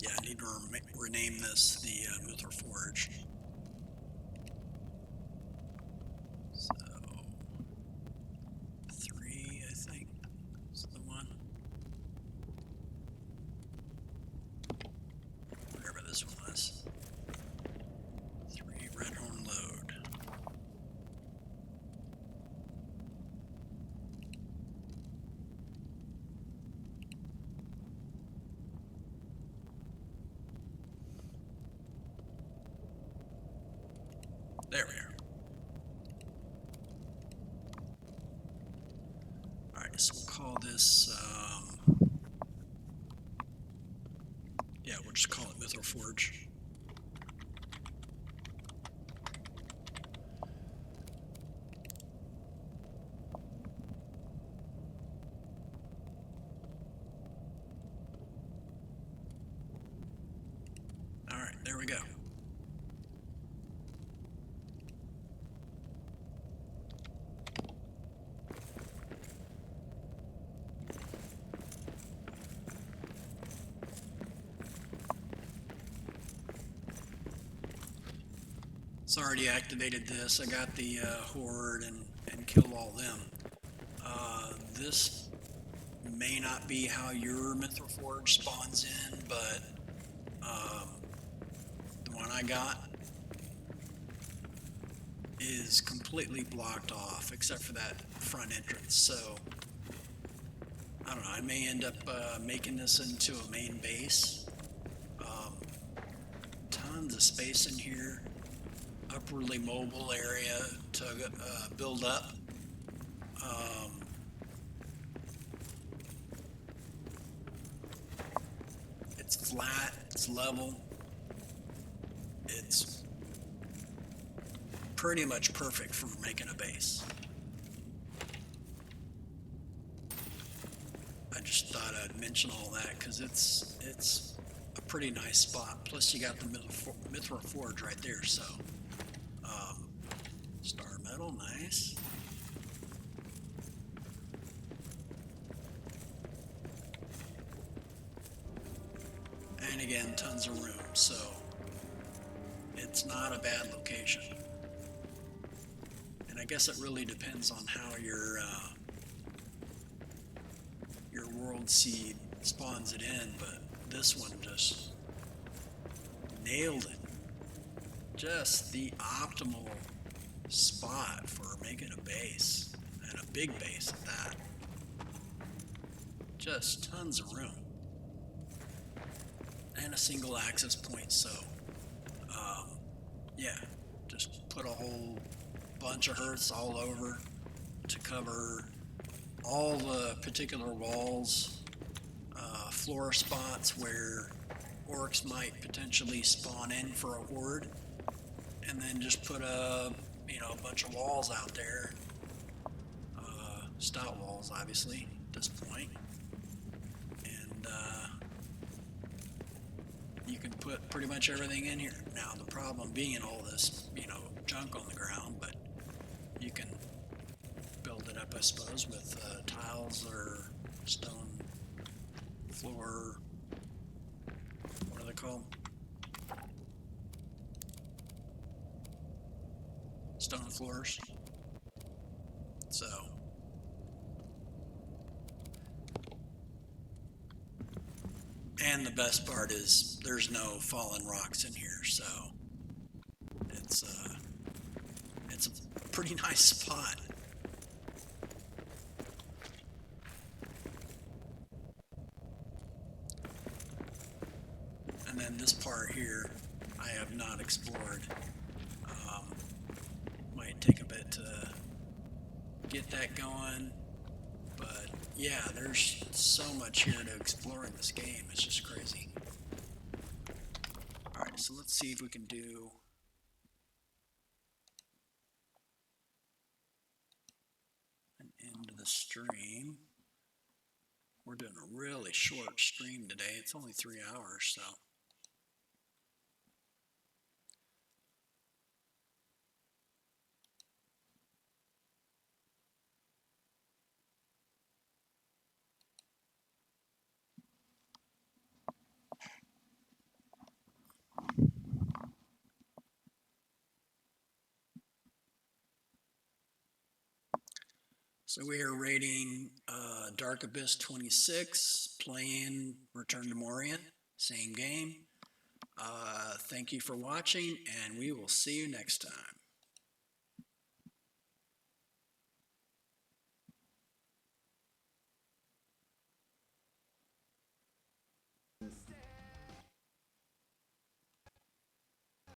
Yeah, I need to rename this the Mithril Forge. So 3, I think, is the one. Whatever this one was. 3 Redhorn Load. There we are. Alright, so we'll call this, yeah, we'll just call it Mithril Forge. Alright, there we go. It's already activated this. I got the horde and killed all them. This may not be how your Mithril Forge spawns in, but the one I got is completely blocked off except for that front entrance. So I don't know. I may end up making this into a main base. Tons of space in here. Upwardly mobile area to build up. It's flat, it's level, it's pretty much perfect for making a base. I just thought I'd mention all that because it's a pretty nice spot. Plus you got the Mithril Forge right there, so star metal, nice. And again, tons of room, so it's not a bad location. And I guess it really depends on how your world seed spawns it in, but this one just nailed it. Just the optimal spot for making a base, and a big base at that. Just tons of room. And a single access point, so yeah, just put a whole bunch of hearths all over to cover all the particular walls, floor spots where orcs might potentially spawn in for a horde, and then just put a bunch of walls out there, stout walls obviously at this point, and you can put pretty much everything in here. Now the problem being all this junk on the ground, but you can build it up, I suppose, with tiles or stone floor, what are they called? Stone floors. So, and the best part is there's no fallen rocks in here, so it's a pretty nice spot. And then this part here, I have not explored. Might take a bit to get that going, but yeah, there's so much here to explore in this game. It's just crazy. All right, so let's see if we can do an end of the stream. We're doing a really short stream today. It's only 3 hours, so. So we are rating Dark Abyss 26, playing Return to Moria, same game. Thank you for watching, and we will see you next time.